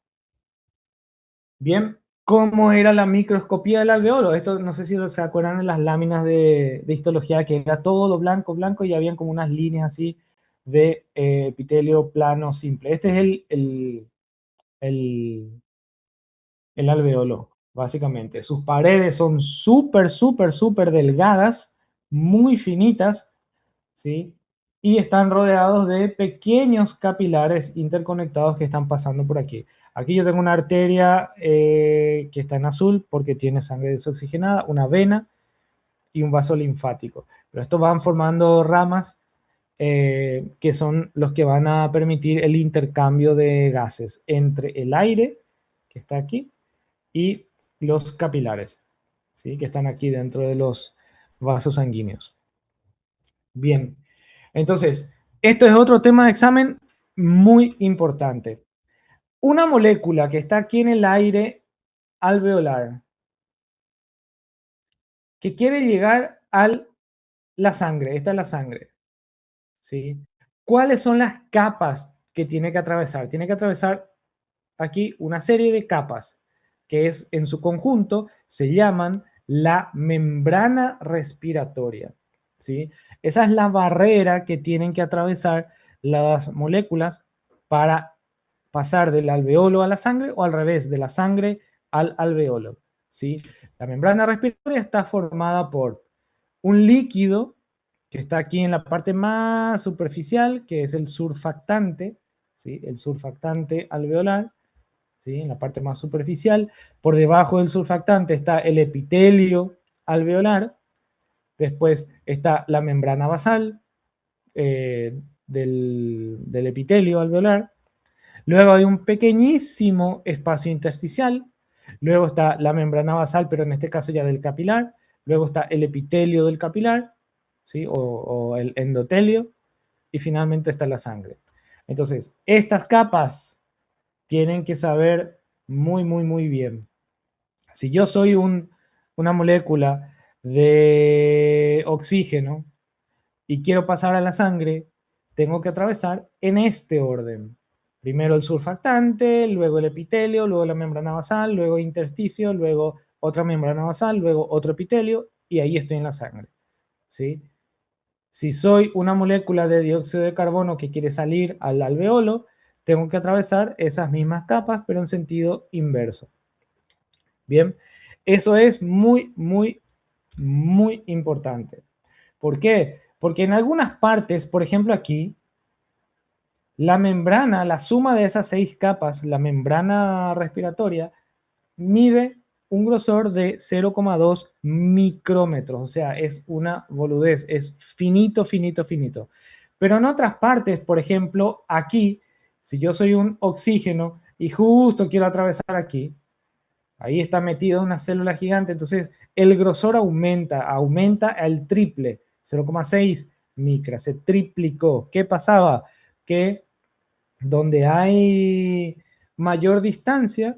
Bien, ¿cómo era la microscopía del alveolo? Esto no sé si se acuerdan de las láminas de histología, que era todo blanco, blanco y habían como unas líneas así de epitelio plano simple. Este es el, el alveolo, básicamente. Sus paredes son súper, súper, súper delgadas, muy finitas, ¿sí? Y están rodeados de pequeños capilares interconectados que están pasando por aquí. Aquí yo tengo una arteria que está en azul porque tiene sangre desoxigenada, una vena y un vaso linfático. Pero estos van formando ramas que son los que van a permitir el intercambio de gases entre el aire, que está aquí, y los capilares, ¿sí? Que están aquí dentro de los vasos sanguíneos. Bien, entonces, esto es otro tema de examen muy importante. Una molécula que está aquí en el aire alveolar, que quiere llegar a la sangre, esta es la sangre, ¿sí? ¿Cuáles son las capas que tiene que atravesar? Tiene que atravesar aquí una serie de capas que es en su conjunto se llaman la membrana respiratoria, ¿sí? Esa es la barrera que tienen que atravesar las moléculas para pasar del alveolo a la sangre o al revés, de la sangre al alveolo, ¿sí? La membrana respiratoria está formada por un líquido que está aquí en la parte más superficial, que es el surfactante, ¿sí? El surfactante alveolar, ¿sí? En la parte más superficial. Por debajo del surfactante está el epitelio alveolar. Después está la membrana basal del epitelio alveolar. Luego hay un pequeñísimo espacio intersticial. Luego está la membrana basal, pero en este caso ya del capilar. Luego está el epitelio del capilar, ¿sí? O el endotelio. Y finalmente está la sangre. Entonces, estas capas tienen que saber muy, muy, muy bien. Si yo soy una molécula de oxígeno y quiero pasar a la sangre, tengo que atravesar en este orden. Primero el surfactante, luego el epitelio, luego la membrana basal, luego intersticio, luego otra membrana basal, luego otro epitelio, y ahí estoy en la sangre, ¿sí? Si soy una molécula de dióxido de carbono que quiere salir al alveolo, tengo que atravesar esas mismas capas, pero en sentido inverso. Bien, eso es muy, muy, muy importante. ¿Por qué? Porque en algunas partes, por ejemplo aquí, la membrana, la suma de esas 6 capas, la membrana respiratoria, mide un grosor de 0,2 micrómetros. O sea, es una boludez, es finito, finito, finito. Pero en otras partes, por ejemplo, aquí, si yo soy un oxígeno y justo quiero atravesar aquí, ahí está metida una célula gigante, entonces el grosor aumenta al triple, 0,6 micras, se triplicó. ¿Qué pasaba? Que donde hay mayor distancia,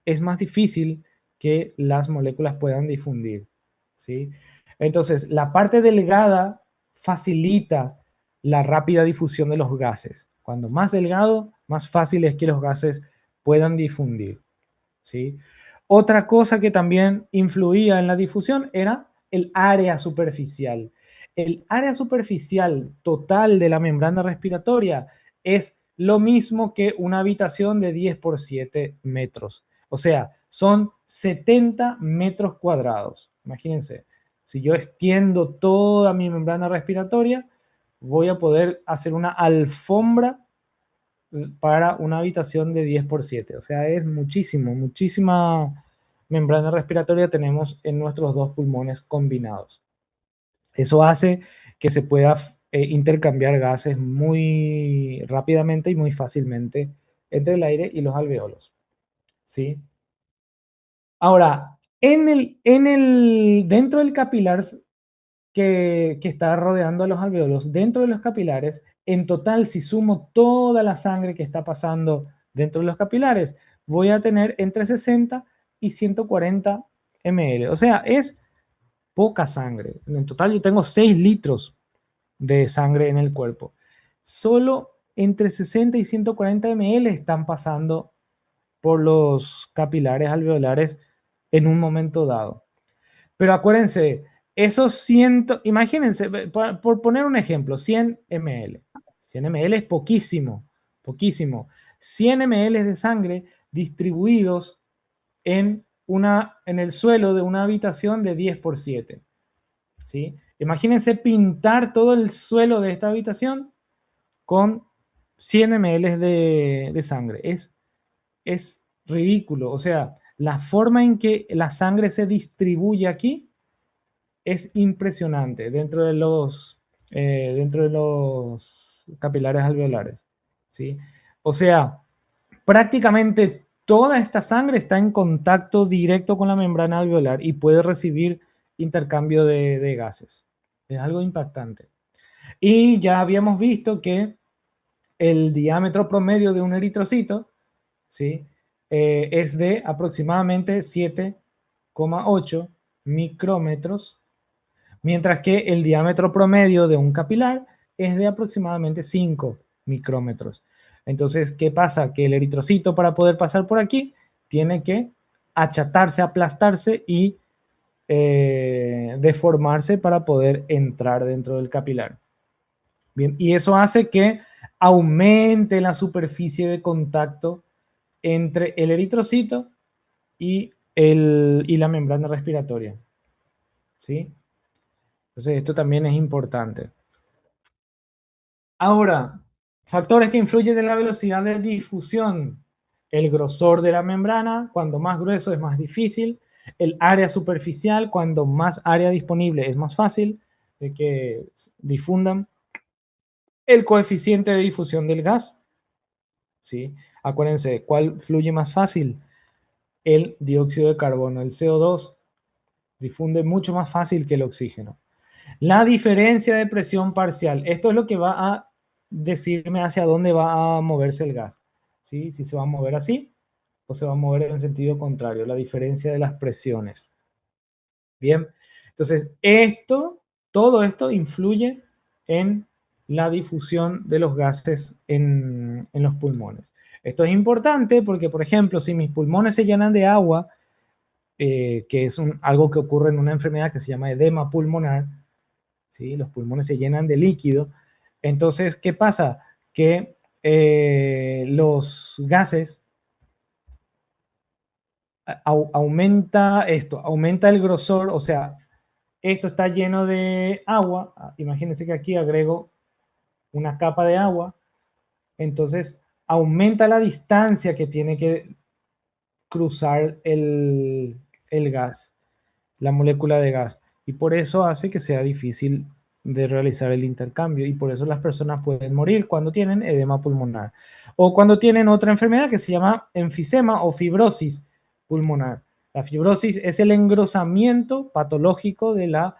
es más difícil que las moléculas puedan difundir, ¿sí? Entonces, la parte delgada facilita la rápida difusión de los gases. Cuando más delgado, más fácil es que los gases puedan difundir, ¿sí? Otra cosa que también influía en la difusión era el área superficial. El área superficial total de la membrana respiratoria es lo mismo que una habitación de 10 por 7 metros. O sea, son 70 metros cuadrados. Imagínense, si yo extiendo toda mi membrana respiratoria, voy a poder hacer una alfombra para una habitación de 10 por 7. O sea, es muchísimo, muchísima membrana respiratoria tenemos en nuestros dos pulmones combinados. Eso hace que se pueda intercambiar gases muy rápidamente y muy fácilmente entre el aire y los alveolos, ¿sí? Ahora, dentro del capilar que está rodeando a los alveolos, dentro de los capilares, en total, si sumo toda la sangre que está pasando dentro de los capilares, voy a tener entre 60 y 140 ml. O sea, es poca sangre. En total, yo tengo 6 litros de sangre en el cuerpo. Solo entre 60 y 140 ml están pasando por los capilares alveolares en un momento dado. Pero acuérdense, esos 100, imagínense, por poner un ejemplo, 100 ml. 100 ml es poquísimo, poquísimo. 100 ml de sangre distribuidos en el suelo de una habitación de 10 por 7. ¿Sí? Imagínense pintar todo el suelo de esta habitación con 100 ml de sangre. Es ridículo. O sea, la forma en que la sangre se distribuye aquí es impresionante dentro de los capilares alveolares, ¿sí? O sea, prácticamente toda esta sangre está en contacto directo con la membrana alveolar y puede recibir intercambio de gases. Es algo impactante. Y ya habíamos visto que el diámetro promedio de un eritrocito, ¿sí? Es de aproximadamente 7,8 micrómetros, mientras que el diámetro promedio de un capilar es de aproximadamente 5 micrómetros. Entonces, ¿qué pasa? Que el eritrocito, para poder pasar por aquí, tiene que achatarse, aplastarse y deformarse para poder entrar dentro del capilar. Bien, y eso hace que aumente la superficie de contacto entre el eritrocito y la membrana respiratoria, ¿sí? Entonces, esto también es importante. Ahora, factores que influyen en la velocidad de difusión. El grosor de la membrana, cuando más grueso es más difícil. El área superficial, cuando más área disponible es más fácil de que difundan. El coeficiente de difusión del gas, ¿sí? Acuérdense, ¿cuál fluye más fácil? El dióxido de carbono, el CO2, difunde mucho más fácil que el oxígeno. La diferencia de presión parcial, esto es lo que va a decirme hacia dónde va a moverse el gas, ¿sí? Si se va a mover así o se va a mover en sentido contrario, la diferencia de las presiones. Bien, entonces todo esto influye en la difusión de los gases en los pulmones. Esto es importante porque, por ejemplo, si mis pulmones se llenan de agua, que es algo que ocurre en una enfermedad que se llama edema pulmonar, ¿sí? Los pulmones se llenan de líquido. Entonces, ¿qué pasa? Que los gases aumenta el grosor, o sea, esto está lleno de agua. Imagínense que aquí agrego una capa de agua, entonces aumenta la distancia que tiene que cruzar el gas, la molécula de gas, y por eso hace que sea difícil de realizar el intercambio y por eso las personas pueden morir cuando tienen edema pulmonar o cuando tienen otra enfermedad que se llama enfisema o fibrosis pulmonar. La fibrosis es el engrosamiento patológico de la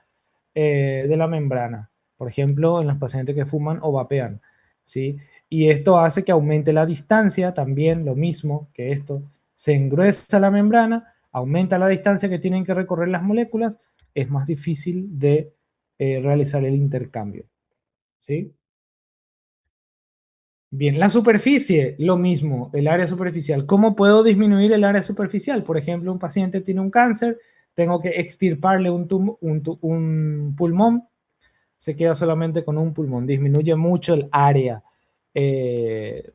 membrana, por ejemplo, en los pacientes que fuman o vapean, ¿sí? Y esto hace que aumente la distancia, también lo mismo que esto, se engruesa la membrana, aumenta la distancia que tienen que recorrer las moléculas, es más difícil de realizar el intercambio, ¿sí? Bien, la superficie, lo mismo, el área superficial. ¿Cómo puedo disminuir el área superficial? Por ejemplo, un paciente tiene un cáncer, tengo que extirparle un pulmón, se queda solamente con un pulmón, disminuye mucho el área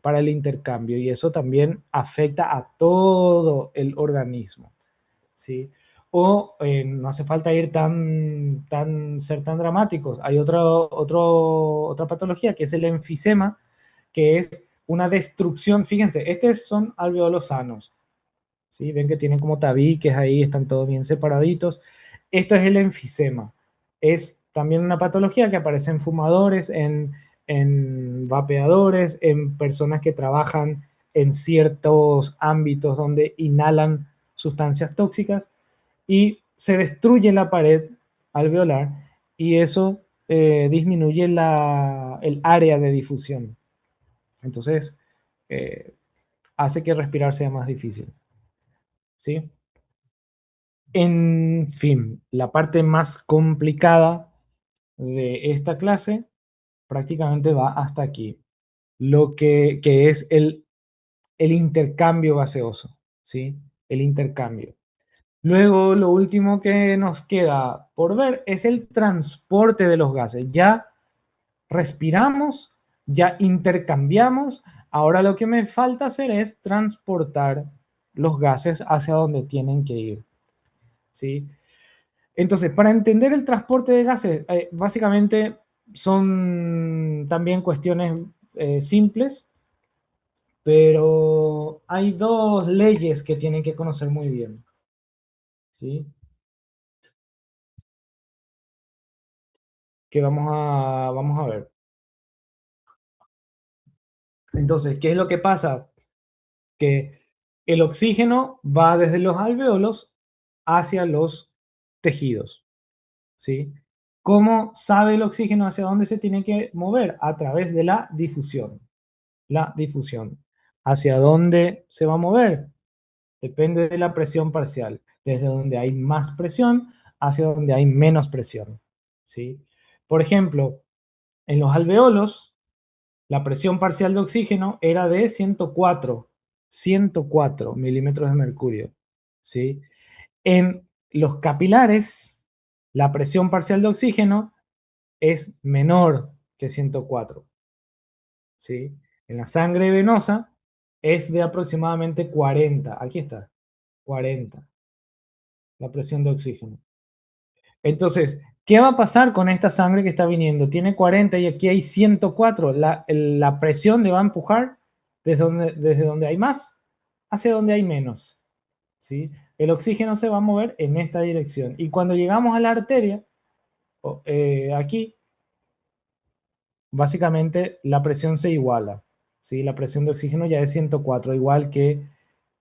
para el intercambio y eso también afecta a todo el organismo, ¿sí? O no hace falta ir ser tan dramáticos. Hay otra patología que es el enfisema, que es una destrucción. Fíjense, estos son alveolos sanos, ¿sí? Ven que tienen como tabiques ahí, están todos bien separaditos. Esto es el enfisema. Es también una patología que aparece en fumadores, en vapeadores, en personas que trabajan en ciertos ámbitos donde inhalan sustancias tóxicas y se destruye la pared alveolar y eso disminuye el área de difusión. Entonces, eh, hace que respirar sea más difícil, ¿sí? En fin, la parte más complicada de esta clase prácticamente va hasta aquí, que es el intercambio gaseoso, ¿sí? El intercambio. Luego, lo último que nos queda por ver es el transporte de los gases. Ya respiramos, ya intercambiamos, ahora lo que me falta hacer es transportar los gases hacia donde tienen que ir, ¿sí? Entonces, para entender el transporte de gases, básicamente son también cuestiones simples, pero hay dos leyes que tienen que conocer muy bien, ¿sí? que vamos a ver. Entonces, ¿qué es lo que pasa? Que el oxígeno va desde los alvéolos hacia los tejidos, ¿sí? ¿Cómo sabe el oxígeno hacia dónde se tiene que mover? A través de la difusión. La difusión. ¿Hacia dónde se va a mover? Depende de la presión parcial. Desde donde hay más presión hacia donde hay menos presión, ¿sí? Por ejemplo, en los alvéolos, la presión parcial de oxígeno era de 104 milímetros de mercurio, ¿sí? En los capilares, la presión parcial de oxígeno es menor que 104, ¿sí? En la sangre venosa es de aproximadamente 40. Aquí está, 40, la presión de oxígeno. Entonces, ¿qué va a pasar con esta sangre que está viniendo? Tiene 40 y aquí hay 104. La presión le va a empujar desde donde hay más hacia donde hay menos, ¿sí? El oxígeno se va a mover en esta dirección. Y cuando llegamos a la arteria, aquí, básicamente la presión se iguala, ¿sí? La presión de oxígeno ya es 104, igual que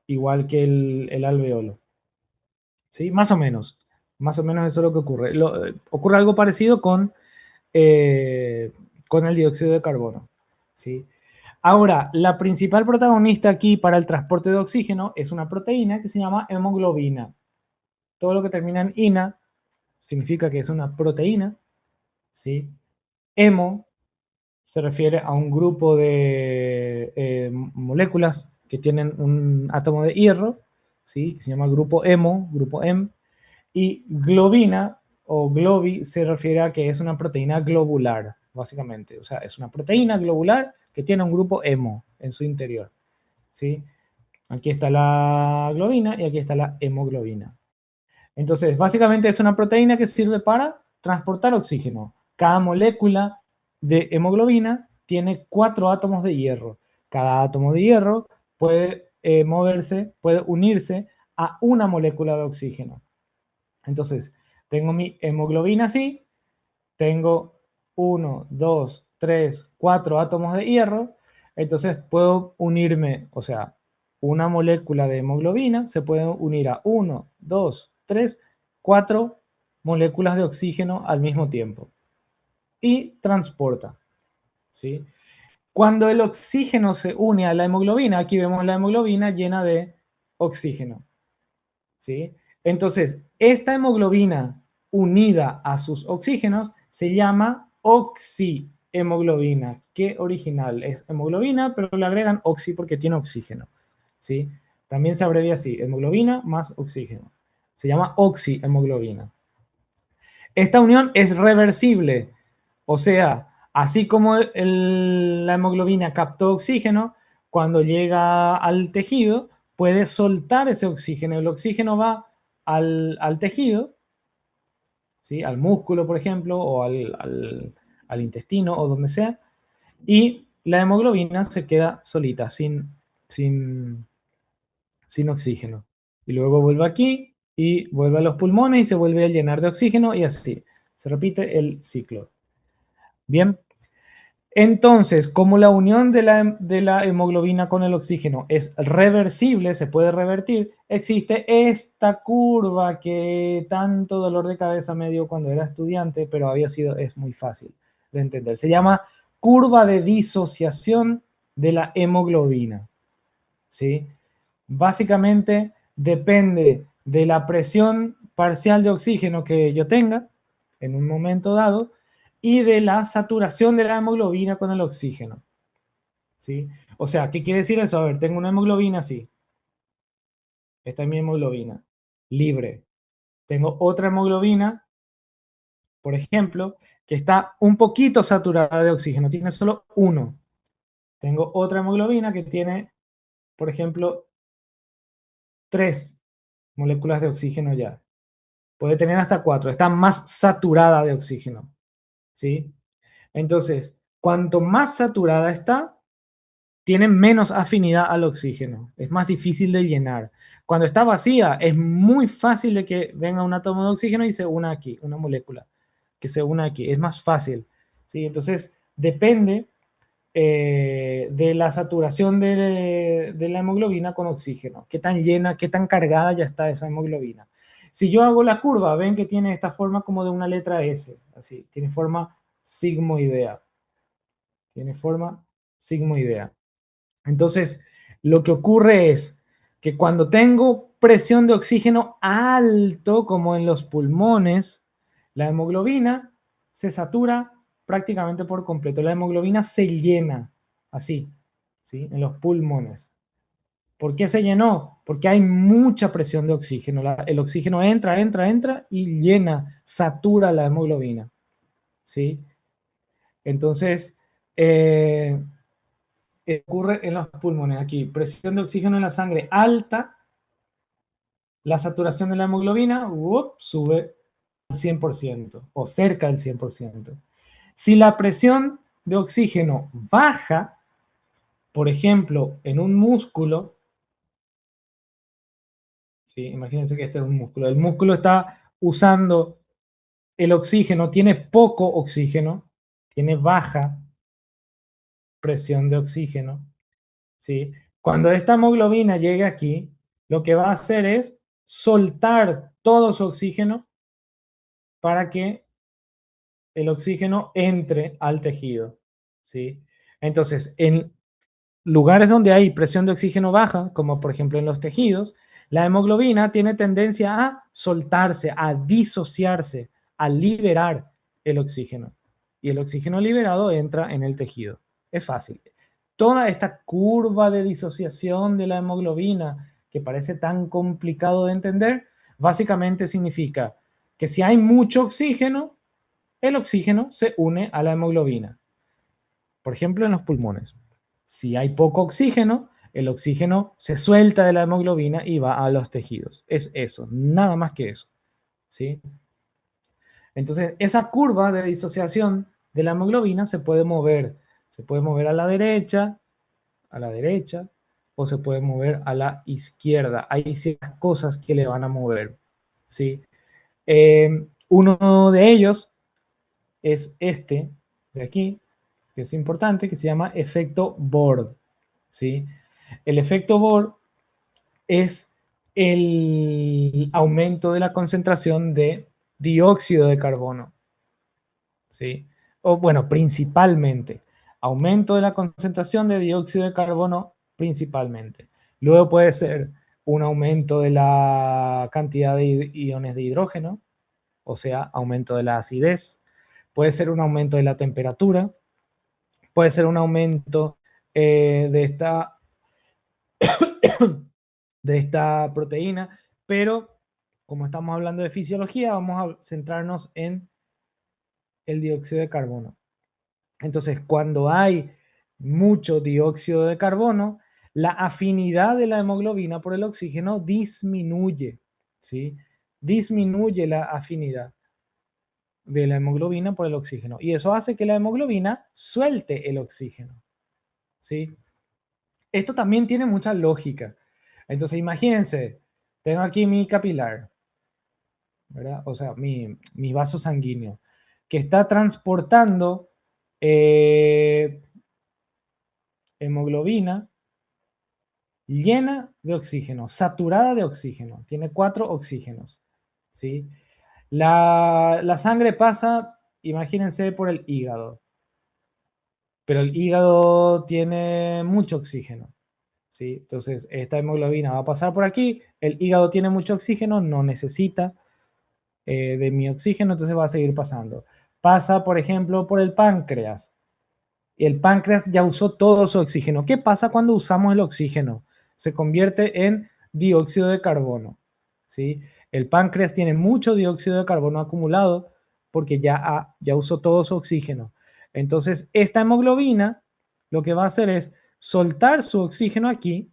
el alveolo, ¿sí? Más o menos. Más o menos eso es lo que ocurre. Ocurre algo parecido eh, con el dióxido de carbono, ¿sí? Ahora, la principal protagonista aquí para el transporte de oxígeno es una proteína que se llama hemoglobina. Todo lo que termina en ina significa que es una proteína, ¿sí? Hemo se refiere a un grupo de moléculas que tienen un átomo de hierro, ¿sí? Que se llama grupo hemo, grupo hem, y globina o globi se refiere a que es una proteína globular, básicamente. O sea, es una proteína globular que tiene un grupo hemo en su interior, ¿sí? Aquí está la globina y aquí está la hemoglobina. Entonces, básicamente es una proteína que sirve para transportar oxígeno. Cada molécula de hemoglobina tiene 4 átomos de hierro. Cada átomo de hierro puede moverse, puede unirse a una molécula de oxígeno. Entonces, tengo mi hemoglobina así, tengo 1, 2, 3, 4 átomos de hierro, entonces puedo unirme, o sea, una molécula de hemoglobina se puede unir a 1, 2, 3, 4 moléculas de oxígeno al mismo tiempo y transporta, ¿sí? Cuando el oxígeno se une a la hemoglobina, aquí vemos la hemoglobina llena de oxígeno, ¿sí? Entonces, esta hemoglobina unida a sus oxígenos se llama oxihemoglobina. Qué original, es hemoglobina, pero le agregan oxi porque tiene oxígeno, ¿sí? También se abrevia así, hemoglobina más oxígeno. Se llama oxihemoglobina. Esta unión es reversible, o sea, así como la hemoglobina captó oxígeno, cuando llega al tejido puede soltar ese oxígeno. El oxígeno va al tejido, ¿sí? Al músculo, por ejemplo, o al intestino o donde sea, y la hemoglobina se queda solita, sin, sin oxígeno. Y luego vuelve aquí y vuelve a los pulmones y se vuelve a llenar de oxígeno y así. Se repite el ciclo. Bien, entonces, como la unión de la hemoglobina con el oxígeno es reversible, se puede revertir, existe esta curva que tanto dolor de cabeza me dio cuando era estudiante, pero es muy fácil de entender. Se llama curva de disociación de la hemoglobina, ¿sí? Básicamente depende de la presión parcial de oxígeno que yo tenga en un momento dado y de la saturación de la hemoglobina con el oxígeno, ¿sí? O sea, ¿qué quiere decir eso? A ver, tengo una hemoglobina así. Esta es mi hemoglobina, libre. Tengo otra hemoglobina, por ejemplo, que está un poquito saturada de oxígeno, tiene solo uno. Tengo otra hemoglobina que tiene, por ejemplo, 3 moléculas de oxígeno ya. Puede tener hasta 4, está más saturada de oxígeno, ¿sí? Entonces, cuanto más saturada está, tiene menos afinidad al oxígeno, es más difícil de llenar. Cuando está vacía, es muy fácil de que venga un átomo de oxígeno y se una aquí, una molécula. que se una aquí. Es más fácil, ¿sí? Entonces, depende de la saturación de la hemoglobina con oxígeno. Qué tan llena, qué tan cargada ya está esa hemoglobina. Si yo hago la curva, ven que tiene esta forma como de una letra S, así, tiene forma sigmoidea. Tiene forma sigmoidea. Entonces, lo que ocurre es que cuando tengo presión de oxígeno alto, como en los pulmones, la hemoglobina se satura prácticamente por completo. La hemoglobina se llena así, ¿sí? En los pulmones. ¿Por qué se llenó? Porque hay mucha presión de oxígeno. El oxígeno entra y llena, satura la hemoglobina, ¿sí? Entonces, eh, ocurre en los pulmones. Aquí, presión de oxígeno en la sangre alta, la saturación de la hemoglobina sube al 100% o cerca del 100%. Si la presión de oxígeno baja, por ejemplo, en un músculo, ¿sí? Imagínense que este es un músculo. El músculo está usando el oxígeno, tiene poco oxígeno, tiene baja presión de oxígeno, ¿sí? Cuando esta hemoglobina llegue aquí, lo que va a hacer es soltar todo su oxígeno para que el oxígeno entre al tejido, ¿sí? Entonces, en lugares donde hay presión de oxígeno baja, como por ejemplo en los tejidos, la hemoglobina tiene tendencia a soltarse, a disociarse, a liberar el oxígeno. Y el oxígeno liberado entra en el tejido. Es fácil. Toda esta curva de disociación de la hemoglobina, que parece tan complicado de entender, básicamente significa que si hay mucho oxígeno, el oxígeno se une a la hemoglobina. Por ejemplo, en los pulmones. Si hay poco oxígeno, el oxígeno se suelta de la hemoglobina y va a los tejidos. Es eso, nada más que eso, ¿sí? Entonces, esa curva de disociación de la hemoglobina se puede mover a la derecha, o se puede mover a la izquierda. Hay ciertas cosas que le van a mover, ¿sí? Uno de ellos es este de aquí, que es importante, que se llama efecto Bohr, ¿sí? El efecto Bohr es el aumento de la concentración de dióxido de carbono, ¿sí? O bueno, principalmente, aumento de la concentración de dióxido de carbono principalmente. Luego puede ser un aumento de la cantidad de iones de hidrógeno, o sea, aumento de la acidez. Puede ser un aumento de la temperatura, puede ser un aumento de de esta proteína, pero como estamos hablando de fisiología, vamos a centrarnos en el dióxido de carbono. Entonces, cuando hay mucho dióxido de carbono, la afinidad de la hemoglobina por el oxígeno disminuye, ¿sí? Disminuye la afinidad de la hemoglobina por el oxígeno. Y eso hace que la hemoglobina suelte el oxígeno, ¿sí? Esto también tiene mucha lógica. Entonces, imagínense, tengo aquí mi capilar, ¿verdad? O sea, mi vaso sanguíneo, que está transportando eh, hemoglobina llena de oxígeno, saturada de oxígeno, tiene 4 oxígenos, ¿sí? La sangre pasa, imagínense, por el hígado, pero el hígado tiene mucho oxígeno, ¿sí? Entonces, esta hemoglobina va a pasar por aquí, el hígado tiene mucho oxígeno, no necesita de mi oxígeno, entonces va a seguir pasando. Pasa, por ejemplo, por el páncreas. Y el páncreas ya usó todo su oxígeno. ¿Qué pasa cuando usamos el oxígeno? Se convierte en dióxido de carbono, ¿sí? El páncreas tiene mucho dióxido de carbono acumulado porque ya usó todo su oxígeno. Entonces, esta hemoglobina lo que va a hacer es soltar su oxígeno aquí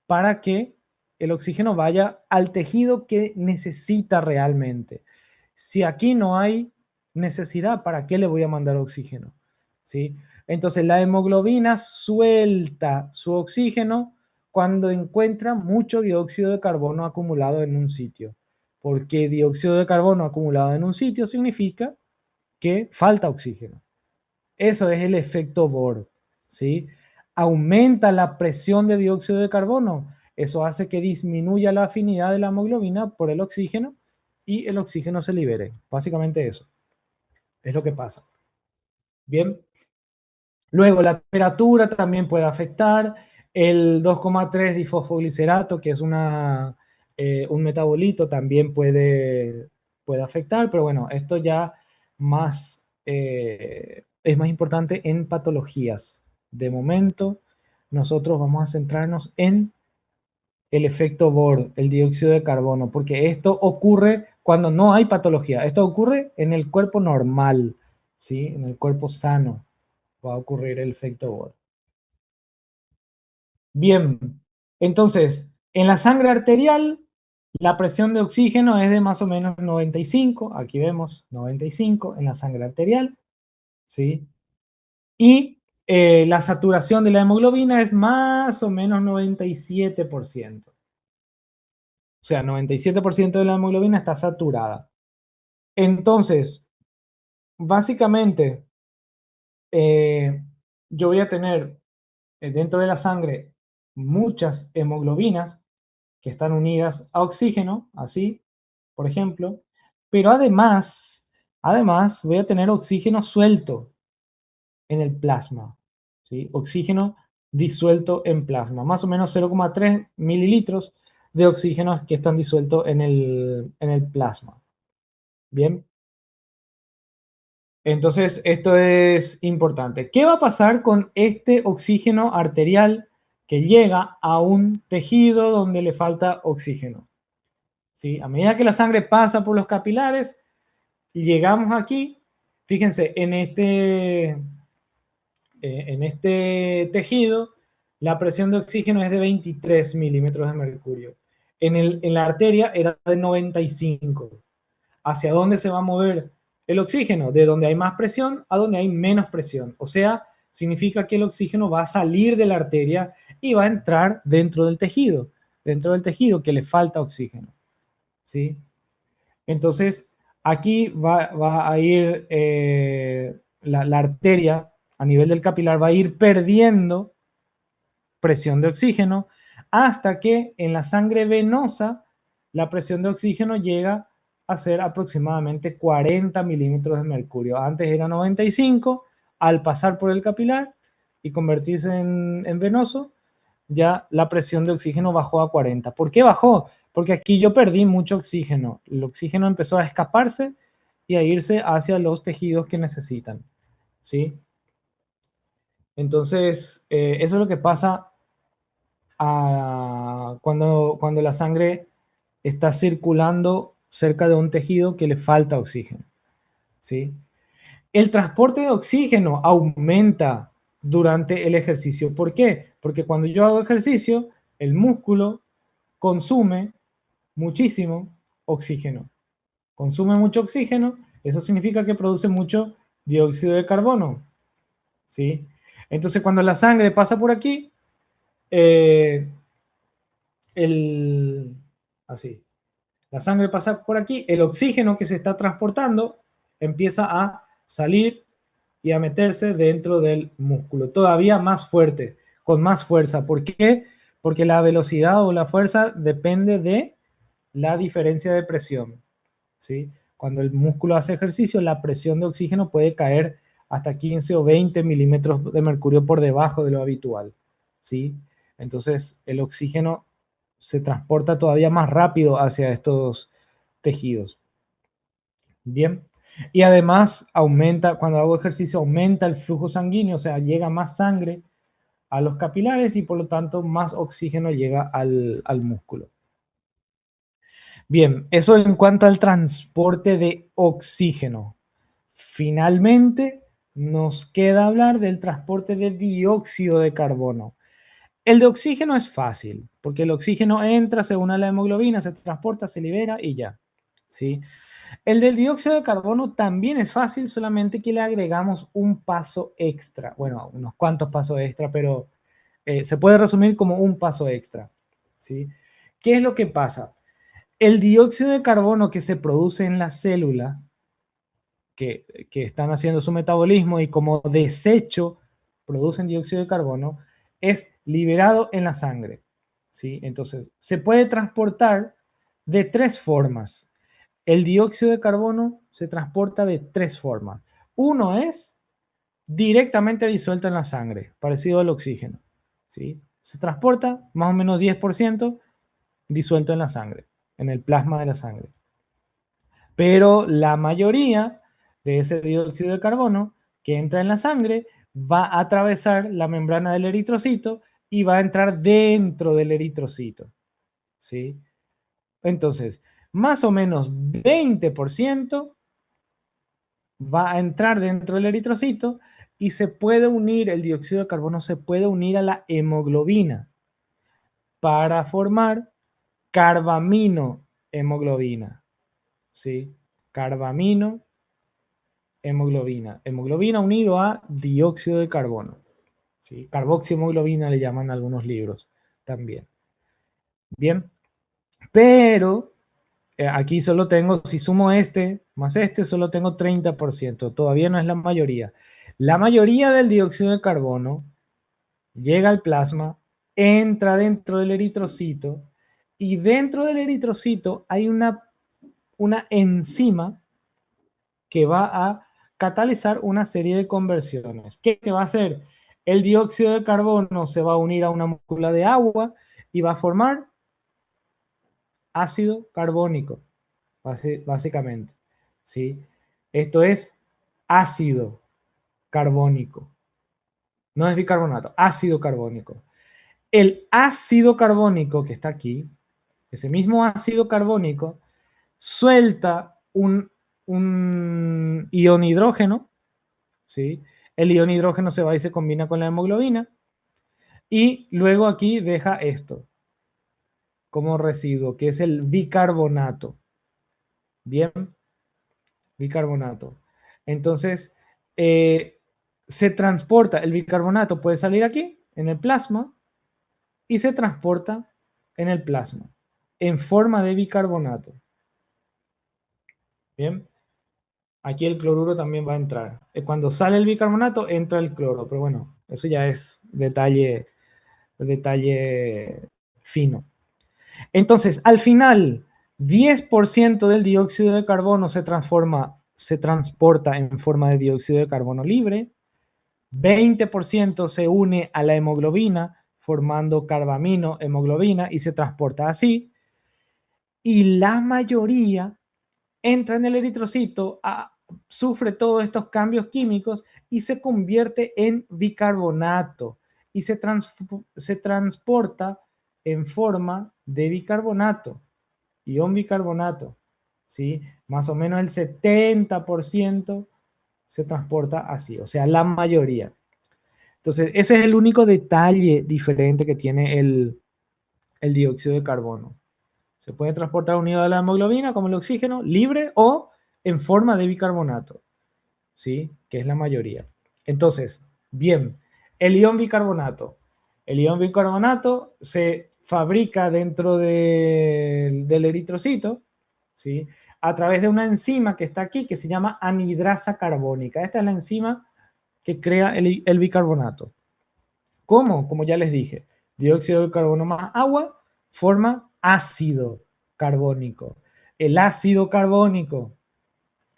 para que el oxígeno vaya al tejido que necesita realmente. Si aquí no hay necesidad, ¿para qué le voy a mandar oxígeno? ¿Sí? Entonces la hemoglobina suelta su oxígeno cuando encuentra mucho dióxido de carbono acumulado en un sitio. Porque dióxido de carbono acumulado en un sitio significa que falta oxígeno. Eso es el efecto Bohr, ¿sí? Aumenta la presión de dióxido de carbono. Eso hace que disminuya la afinidad de la hemoglobina por el oxígeno y el oxígeno se libere. Básicamente eso es lo que pasa. Bien. Luego, la temperatura también puede afectar. El 2,3 difosfoglicerato, que es un metabolito, también puede afectar, pero bueno, esto ya es más importante en patologías. De momento, nosotros vamos a centrarnos en el efecto Bohr, el dióxido de carbono, porque esto ocurre cuando no hay patología. Esto ocurre en el cuerpo normal, ¿sí? En el cuerpo sano va a ocurrir el efecto Bohr. Bien, entonces, en la sangre arterial, la presión de oxígeno es de más o menos 95, aquí vemos 95 en la sangre arterial, ¿sí? Y la saturación de la hemoglobina es más o menos 97%. O sea, 97% de la hemoglobina está saturada. Entonces, básicamente, eh, yo voy a tener dentro de la sangre muchas hemoglobinas que están unidas a oxígeno, así, por ejemplo, pero además voy a tener oxígeno suelto en el plasma, ¿sí? Oxígeno disuelto en plasma, más o menos 0,3 mililitros de oxígeno que están disueltos en el plasma. Bien, entonces esto es importante. ¿Qué va a pasar con este oxígeno arterial que llega a un tejido donde le falta oxígeno? ¿Sí? A medida que la sangre pasa por los capilares, llegamos aquí, fíjense, en este tejido, la presión de oxígeno es de 23 milímetros de mercurio. En la arteria era de 95. ¿Hacia dónde se va a mover el oxígeno? De donde hay más presión a donde hay menos presión. O sea, significa que el oxígeno va a salir de la arteria y va a entrar dentro del tejido que le falta oxígeno. ¿Sí? Entonces, aquí va a ir la arteria a nivel del capilar, va a ir perdiendo presión de oxígeno hasta que en la sangre venosa la presión de oxígeno llega a ser aproximadamente 40 milímetros de mercurio. Antes era 95, al pasar por el capilar y convertirse en venoso, ya la presión de oxígeno bajó a 40. ¿Por qué bajó? Porque aquí yo perdí mucho oxígeno. El oxígeno empezó a escaparse y a irse hacia los tejidos que necesitan. ¿Sí? Entonces, eso es lo que pasa cuando la sangre está circulando cerca de un tejido que le falta oxígeno. ¿Sí? El transporte de oxígeno aumenta durante el ejercicio. ¿Por qué? Porque cuando yo hago ejercicio, el músculo consume muchísimo oxígeno. Consume mucho oxígeno, eso significa que produce mucho dióxido de carbono. ¿Sí? Entonces, cuando la sangre pasa por aquí, eh, así, la sangre pasa por aquí, el oxígeno que se está transportando empieza a salir y a meterse dentro del músculo, todavía más fuerte, con más fuerza. ¿Por qué? Porque la velocidad o la fuerza depende de la diferencia de presión. ¿Sí? Cuando el músculo hace ejercicio, la presión de oxígeno puede caer hasta 15 o 20 milímetros de mercurio por debajo de lo habitual. ¿Sí? Entonces, el oxígeno se transporta todavía más rápido hacia estos tejidos. Bien. Y además aumenta, cuando hago ejercicio, aumenta el flujo sanguíneo, o sea, llega más sangre a los capilares y por lo tanto más oxígeno llega al músculo. Bien, eso en cuanto al transporte de oxígeno. Finalmente, nos queda hablar del transporte de dióxido de carbono. El de oxígeno es fácil, porque el oxígeno entra, se une a la hemoglobina, se transporta, se libera y ya. ¿Sí? El del dióxido de carbono también es fácil, solamente que le agregamos un paso extra. Bueno, unos cuantos pasos extra, pero se puede resumir como un paso extra. ¿Sí? ¿Qué es lo que pasa? El dióxido de carbono que se produce en la célula, que están haciendo su metabolismo y como desecho producen dióxido de carbono, es liberado en la sangre. ¿Sí? Entonces, se puede transportar de tres formas. El dióxido de carbono se transporta de tres formas. Uno es directamente disuelto en la sangre, parecido al oxígeno. ¿Sí? Se transporta más o menos 10% disuelto en la sangre, en el plasma de la sangre. Pero la mayoría de ese dióxido de carbono que entra en la sangre va a atravesar la membrana del eritrocito y va a entrar dentro del eritrocito. ¿Sí? Entonces, más o menos 20% va a entrar dentro del eritrocito y se puede unir, el dióxido de carbono se puede unir a la hemoglobina para formar carbamino hemoglobina. ¿Sí? Carbamino hemoglobina. Hemoglobina unido a dióxido de carbono. ¿Sí? Carboxihemoglobina le llaman algunos libros también. Bien, pero aquí solo tengo, si sumo este más este, solo tengo 30%. Todavía no es la mayoría. La mayoría del dióxido de carbono llega al plasma, entra dentro del eritrocito y dentro del eritrocito hay una enzima que va a catalizar una serie de conversiones. ¿Qué va a hacer? El dióxido de carbono se va a unir a una molécula de agua y va a formar ácido carbónico, básicamente. ¿Sí? Esto es ácido carbónico. No es bicarbonato, ácido carbónico. El ácido carbónico que está aquí, ese mismo ácido carbónico, suelta un ion hidrógeno, ¿sí? El ion hidrógeno se va y se combina con la hemoglobina y luego aquí deja esto como residuo, que es el bicarbonato. Bien, bicarbonato. Entonces, se transporta, el bicarbonato puede salir aquí, en el plasma, y se transporta en el plasma, en forma de bicarbonato. Bien, aquí el cloruro también va a entrar. Cuando sale el bicarbonato, entra el cloro, pero bueno, eso ya es detalle fino. Entonces, al final, 10% del dióxido de carbono se transporta en forma de dióxido de carbono libre, 20% se une a la hemoglobina formando carbamino, hemoglobina y se transporta así, y la mayoría entra en el eritrocito, sufre todos estos cambios químicos y se convierte en bicarbonato y se transporta en forma de bicarbonato, ion bicarbonato, ¿sí? Más o menos el 70% se transporta así, o sea, la mayoría. Entonces, ese es el único detalle diferente que tiene el dióxido de carbono. Se puede transportar unido a la hemoglobina como el oxígeno, libre o en forma de bicarbonato, ¿sí? Que es la mayoría. Entonces, bien, el ion bicarbonato. El ion bicarbonato se fabrica dentro del eritrocito, ¿sí? A través de una enzima que está aquí que se llama anhidrasa carbónica. Esta es la enzima que crea el bicarbonato. ¿Cómo? Como ya les dije, dióxido de carbono más agua forma ácido carbónico. El ácido carbónico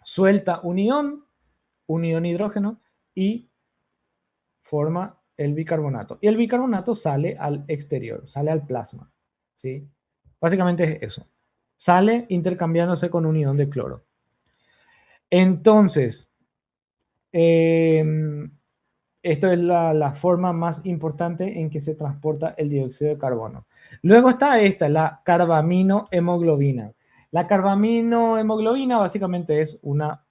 suelta un ion hidrógeno y forma el bicarbonato. Y el bicarbonato sale al exterior, sale al plasma. ¿Sí? Básicamente es eso. Sale intercambiándose con un ion de cloro. Entonces, eh, esto es la forma más importante en que se transporta el dióxido de carbono. Luego está esta, la carbaminohemoglobina. La carbaminohemoglobina básicamente es una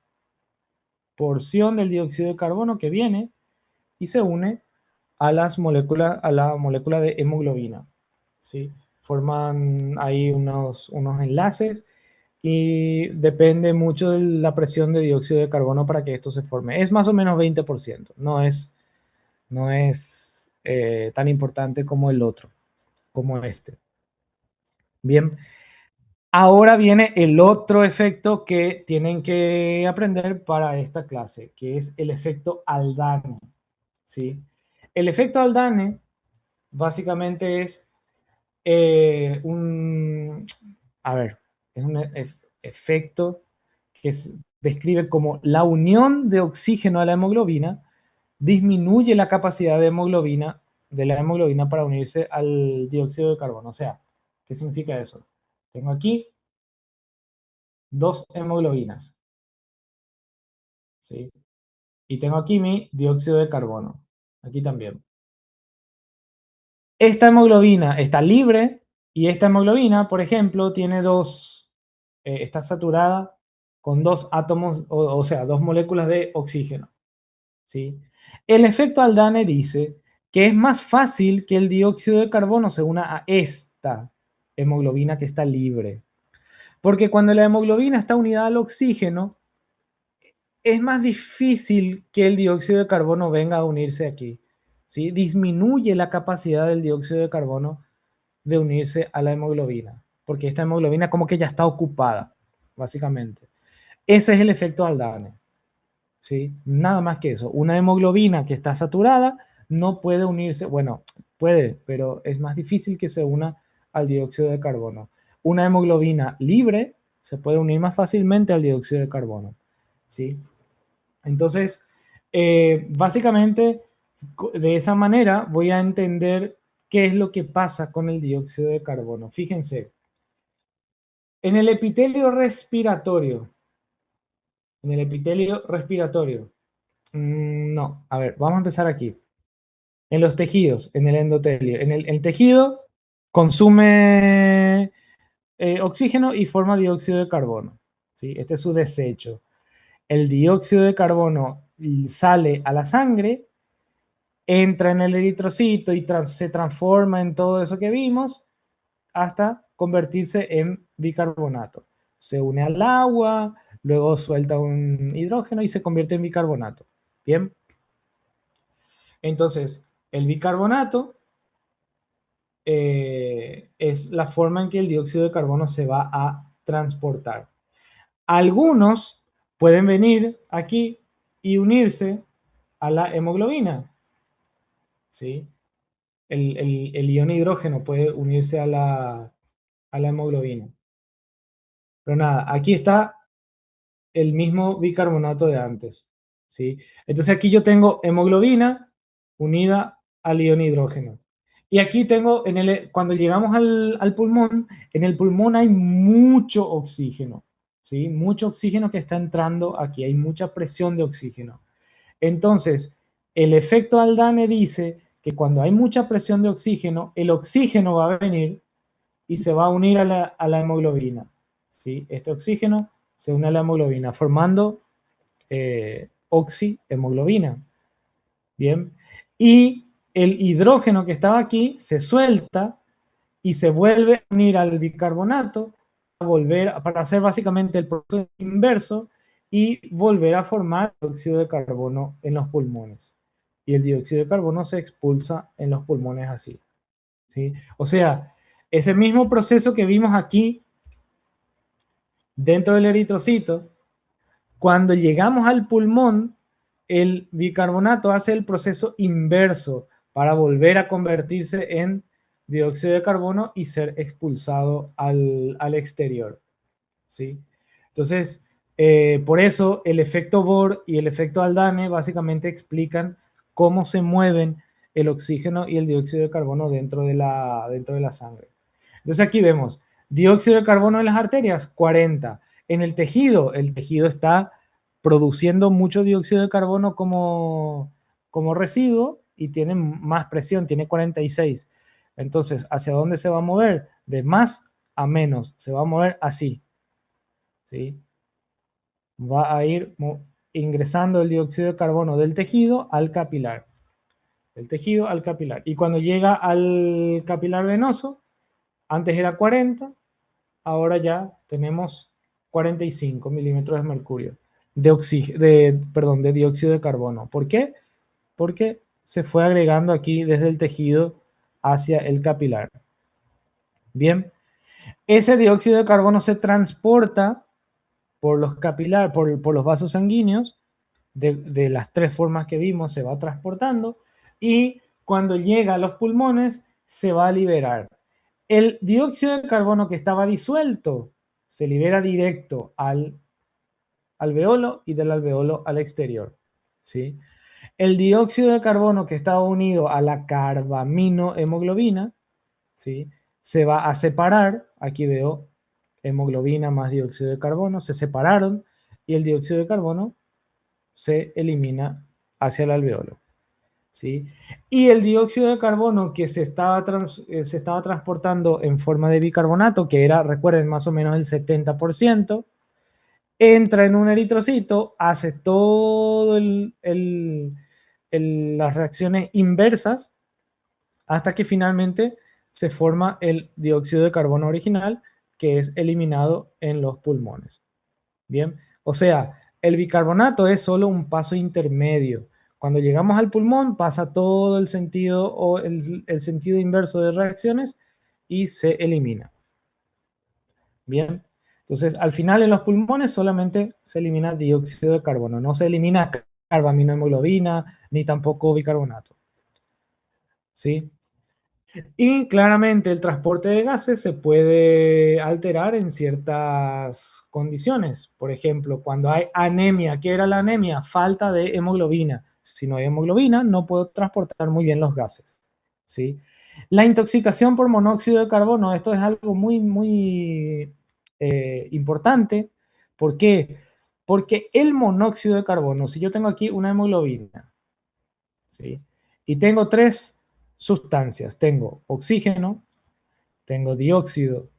porción del dióxido de carbono que viene y se une a la molécula de hemoglobina. ¿Sí? Forman ahí unos enlaces y depende mucho de la presión de dióxido de carbono para que esto se forme. Es más o menos 20%, no es tan importante como el otro, como este. Bien, Ahora viene el otro efecto que tienen que aprender para esta clase, que es el efecto Haldane, ¿sí? El efecto Haldane básicamente es un, a ver, es un efecto que describe como la unión de oxígeno a la hemoglobina disminuye la capacidad de la hemoglobina para unirse al dióxido de carbono. O sea, ¿qué significa eso? Tengo aquí dos hemoglobinas, ¿sí? Y tengo aquí mi dióxido de carbono, aquí también. Esta hemoglobina está libre y esta hemoglobina, por ejemplo, tiene está saturada con dos átomos, o sea, dos moléculas de oxígeno, ¿sí? El efecto Haldane dice que es más fácil que el dióxido de carbono se una a esta hemoglobina que está libre. Porque cuando la hemoglobina está unida al oxígeno, es más difícil que el dióxido de carbono venga a unirse aquí, ¿sí? Disminuye la capacidad del dióxido de carbono de unirse a la hemoglobina, porque esta hemoglobina como que ya está ocupada, básicamente. Ese es el efecto Haldane, ¿sí? Nada más que eso. Una hemoglobina que está saturada no puede unirse, bueno, puede, pero es más difícil que se una al dióxido de carbono. Una hemoglobina libre se puede unir más fácilmente al dióxido de carbono, ¿sí? Entonces, básicamente, de esa manera voy a entender qué es lo que pasa con el dióxido de carbono. Fíjense, en el epitelio respiratorio, en el epitelio respiratorio, no, a ver, vamos a empezar aquí. En los tejidos, en el endotelio. El tejido consume oxígeno y forma dióxido de carbono, ¿sí? Este es su desecho. El dióxido de carbono sale a la sangre, entra en el eritrocito y se transforma en todo eso que vimos hasta convertirse en bicarbonato. Se une al agua, luego suelta un hidrógeno y se convierte en bicarbonato. Bien, entonces el bicarbonato es la forma en que el dióxido de carbono se va a transportar. Algunos pueden venir aquí y unirse a la hemoglobina, ¿sí? El ion hidrógeno puede unirse a la hemoglobina. Pero nada, aquí está el mismo bicarbonato de antes, ¿sí? Entonces aquí yo tengo hemoglobina unida al ion hidrógeno. Y aquí tengo, cuando llegamos al pulmón, en el pulmón hay mucho oxígeno, ¿sí? Mucho oxígeno que está entrando aquí, hay mucha presión de oxígeno. Entonces, el efecto Haldane dice que cuando hay mucha presión de oxígeno, el oxígeno va a venir y se va a unir a la hemoglobina, ¿sí? Este oxígeno se une a la hemoglobina formando oxihemoglobina. Bien. Y el hidrógeno que estaba aquí se suelta y se vuelve a unir al bicarbonato para hacer básicamente el proceso inverso y volver a formar dióxido de carbono en los pulmones. Y el dióxido de carbono se expulsa en los pulmones así, ¿sí? O sea, ese mismo proceso que vimos aquí dentro del eritrocito, cuando llegamos al pulmón, el bicarbonato hace el proceso inverso para volver a convertirse en dióxido de carbono y ser expulsado al exterior, ¿sí? Entonces, por eso el efecto Bohr y el efecto Haldane básicamente explican cómo se mueven el oxígeno y el dióxido de carbono dentro de la sangre. Entonces aquí vemos dióxido de carbono en las arterias, 40. En el tejido está produciendo mucho dióxido de carbono como residuo y tiene más presión, tiene 46. Entonces, ¿hacia dónde se va a mover? De más a menos, se va a mover así, ¿sí? Va a ir ingresando el dióxido de carbono del tejido al capilar, del tejido al capilar. Y cuando llega al capilar venoso, antes era 40, ahora ya tenemos 45 milímetros de mercurio de dióxido de carbono. ¿Por qué? Porque se fue agregando aquí desde el tejido hacia el capilar. Bien, Ese dióxido de carbono se transporta por los capilares, por los vasos sanguíneos, de las tres formas que vimos, se va transportando y cuando llega a los pulmones se va a liberar. El dióxido de carbono que estaba disuelto se libera directo al alveolo y del alveolo al exterior. ¿Sí? El dióxido de carbono que estaba unido a la carbaminohemoglobina, ¿sí? Se va a separar. Aquí veo hemoglobina más dióxido de carbono, se separaron y el dióxido de carbono se elimina hacia el alveolo. ¿Sí? Y el dióxido de carbono que se estaba transportando en forma de bicarbonato, que era, recuerden, más o menos el 70%, entra en un eritrocito, hace todo las reacciones inversas hasta que finalmente se forma el dióxido de carbono original que es eliminado en los pulmones. Bien, o sea, el bicarbonato es solo un paso intermedio. Cuando llegamos al pulmón pasa todo el sentido o el sentido inverso de reacciones y se elimina. Bien, entonces al final en los pulmones solamente se elimina dióxido de carbono, no se elimina carbaminohemoglobina ni tampoco bicarbonato. ¿Sí? Y claramente el transporte de gases se puede alterar en ciertas condiciones. Por ejemplo, cuando hay anemia, ¿qué era la anemia? Falta de hemoglobina. Si no hay hemoglobina, no puedo transportar muy bien los gases. ¿Sí? La intoxicación por monóxido de carbono, esto es algo muy, muy importante. ¿Por qué? Porque el monóxido de carbono, si yo tengo aquí una hemoglobina, ¿sí? Y tengo tres sustancias. Tengo oxígeno, tengo dióxido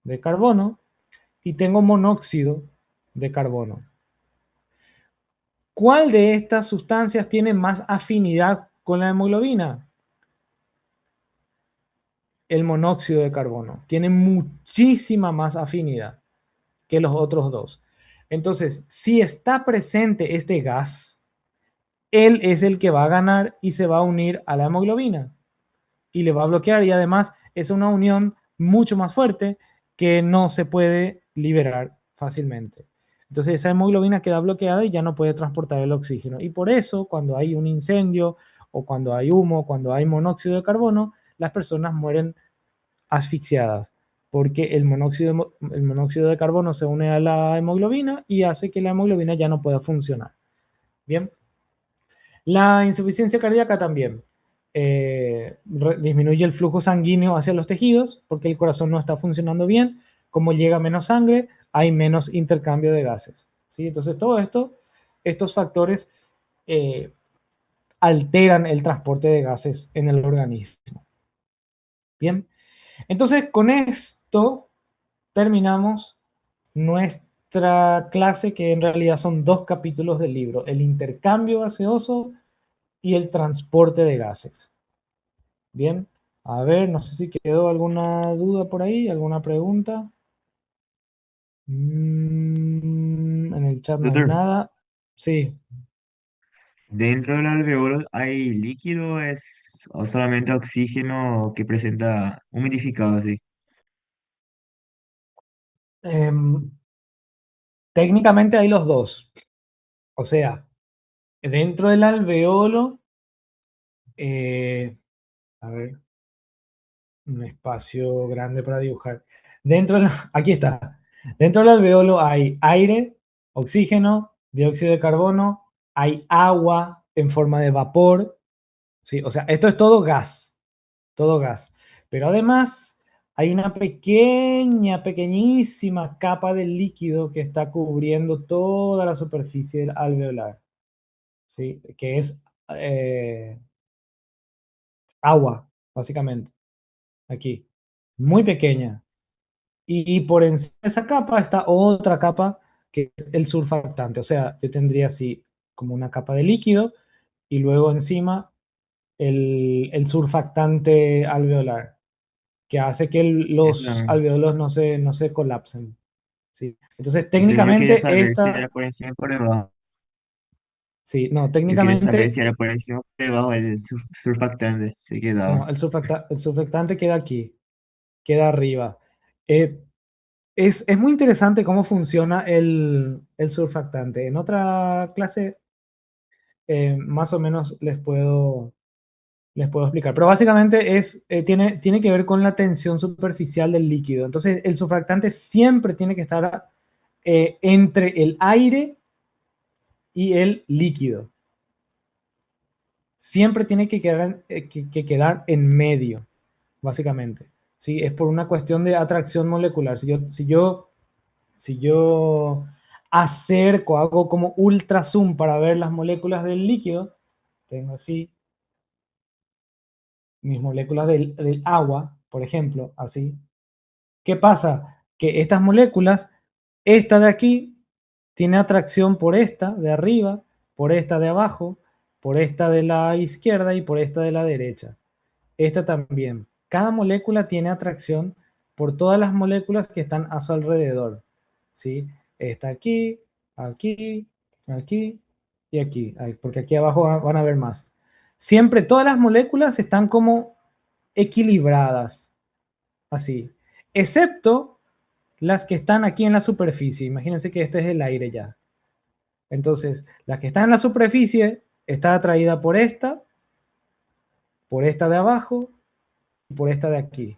de carbono y tengo monóxido de carbono. ¿Cuál de estas sustancias tiene más afinidad con la hemoglobina? El monóxido de carbono. Tiene muchísima más afinidad que los otros dos. Entonces, si está presente este gas, él es el que va a ganar y se va a unir a la hemoglobina y le va a bloquear y además es una unión mucho más fuerte que no se puede liberar fácilmente. Entonces esa hemoglobina queda bloqueada y ya no puede transportar el oxígeno. Y por eso cuando hay un incendio o cuando hay humo, cuando hay monóxido de carbono, las personas mueren asfixiadas porque el monóxido de carbono se une a la hemoglobina y hace que la hemoglobina ya no pueda funcionar. Bien, la insuficiencia cardíaca también disminuye el flujo sanguíneo hacia los tejidos porque el corazón no está funcionando bien. Como llega menos sangre, hay menos intercambio de gases. ¿Sí? Entonces, todo esto, estos factores eh, alteran el transporte de gases en el organismo. Bien, entonces con esto terminamos nuestra clase, que en realidad son dos capítulos del libro: el intercambio gaseoso y el transporte de gases. Bien, a ver, no sé si quedó alguna duda por ahí, alguna pregunta. En el chat no hay Doctor, nada. Sí. ¿dentro del alveolo hay líquido o solamente oxígeno que presenta humidificado así? Em, técnicamente hay los dos. O sea, dentro del alveolo, a ver, un espacio grande para dibujar. Aquí está. Dentro del alveolo hay aire, oxígeno, dióxido de carbono, hay agua en forma de vapor. ¿Sí? O sea, esto es todo gas. Pero además hay una pequeña, pequeñísima capa de líquido que está cubriendo toda la superficie del alveolar, ¿sí? Que es agua, básicamente, aquí, muy pequeña. Y por encima de esa capa está otra capa que es el surfactante. O sea, yo tendría así como una capa de líquido y luego encima el surfactante alveolar, que hace que los Eso, alveolos no se colapsen. ¿Sí? Entonces, eso yo quería técnicamente, saber si era por encima o por debajo. sí, no, Yo quería saber técnicamente, si era por encima o por debajo el surfactante. Se quedaba. no, el surfactante queda aquí, queda arriba. Eh, es muy interesante cómo funciona el surfactante. En otra clase, más o menos les puedo explicar. Pero básicamente tiene que ver con la tensión superficial del líquido. Entonces, el surfactante siempre tiene que estar entre el aire y el líquido. Siempre tiene que que quedar en medio, básicamente. ¿Sí? Es por una cuestión de atracción molecular. Si yo acerco, hago como ultra zoom para ver las moléculas del líquido, tengo así mis moléculas del agua, por ejemplo, así. ¿Qué pasa? Que estas moléculas, esta de aquí, tiene atracción por esta de arriba, por esta de abajo, por esta de la izquierda y por esta de la derecha. Esta también. Cada molécula tiene atracción por todas las moléculas que están a su alrededor. ¿Sí? Está aquí, aquí, aquí y aquí. Porque aquí abajo van a ver más. Siempre todas las moléculas están como equilibradas, así. Excepto las que están aquí en la superficie. Imagínense que este es el aire ya. Entonces, la que está en la superficie está atraída por esta de abajo y por esta de aquí.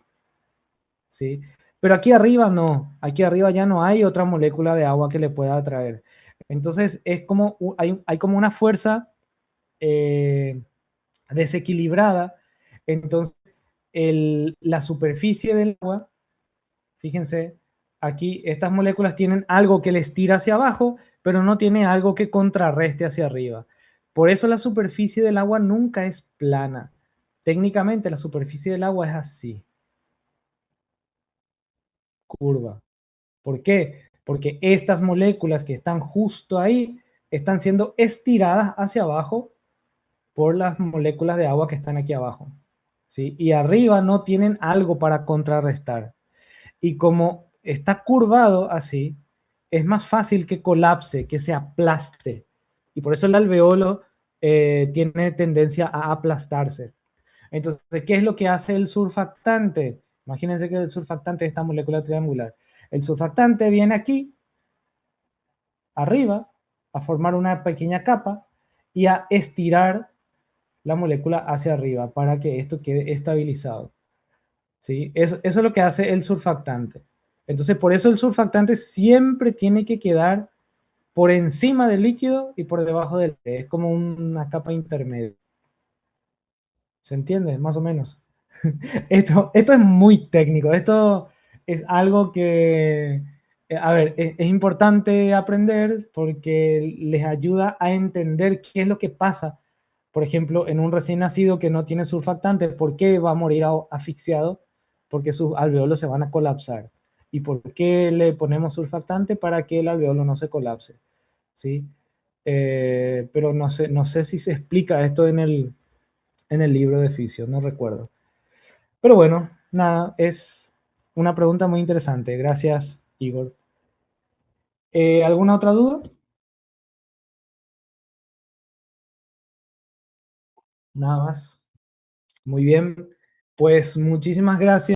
¿Sí? Pero aquí arriba no, aquí arriba ya no hay otra molécula de agua que le pueda atraer. Entonces es como, hay como una fuerza eh, desequilibrada. Entonces la superficie del agua, fíjense, aquí estas moléculas tienen algo que les tira hacia abajo, pero no tiene algo que contrarreste hacia arriba. Por eso la superficie del agua nunca es plana. Técnicamente la superficie del agua es así, curva. ¿Por qué? Porque estas moléculas que están justo ahí están siendo estiradas hacia abajo por las moléculas de agua que están aquí abajo. ¿Sí? Y arriba no tienen algo para contrarrestar. Y como está curvado así, es más fácil que colapse, que se aplaste. Y por eso el alveolo tiene tendencia a aplastarse. Entonces, ¿qué es lo que hace el surfactante? Imagínense que el surfactante es esta molécula triangular. El surfactante viene aquí, arriba, a formar una pequeña capa y a estirar la molécula hacia arriba para que esto quede estabilizado. ¿Sí? Eso es lo que hace el surfactante. Entonces, por eso el surfactante siempre tiene que quedar por encima del líquido y por debajo del. Es como una capa intermedia. ¿Se entiende? Más o menos. Esto es muy técnico. Esto es algo que, a ver, es importante aprender porque les ayuda a entender qué es lo que pasa. Por ejemplo, en un recién nacido que no tiene surfactante, ¿por qué va a morir asfixiado? Porque sus alveolos se van a colapsar. ¿Y por qué le ponemos surfactante? Para que el alveolo no se colapse. ¿Sí? Pero no sé si se explica esto en el libro de fisio, no recuerdo. Pero bueno, nada, es una pregunta muy interesante. Gracias, Igor. ¿Alguna otra duda? Nada más. Muy bien. Pues muchísimas gracias.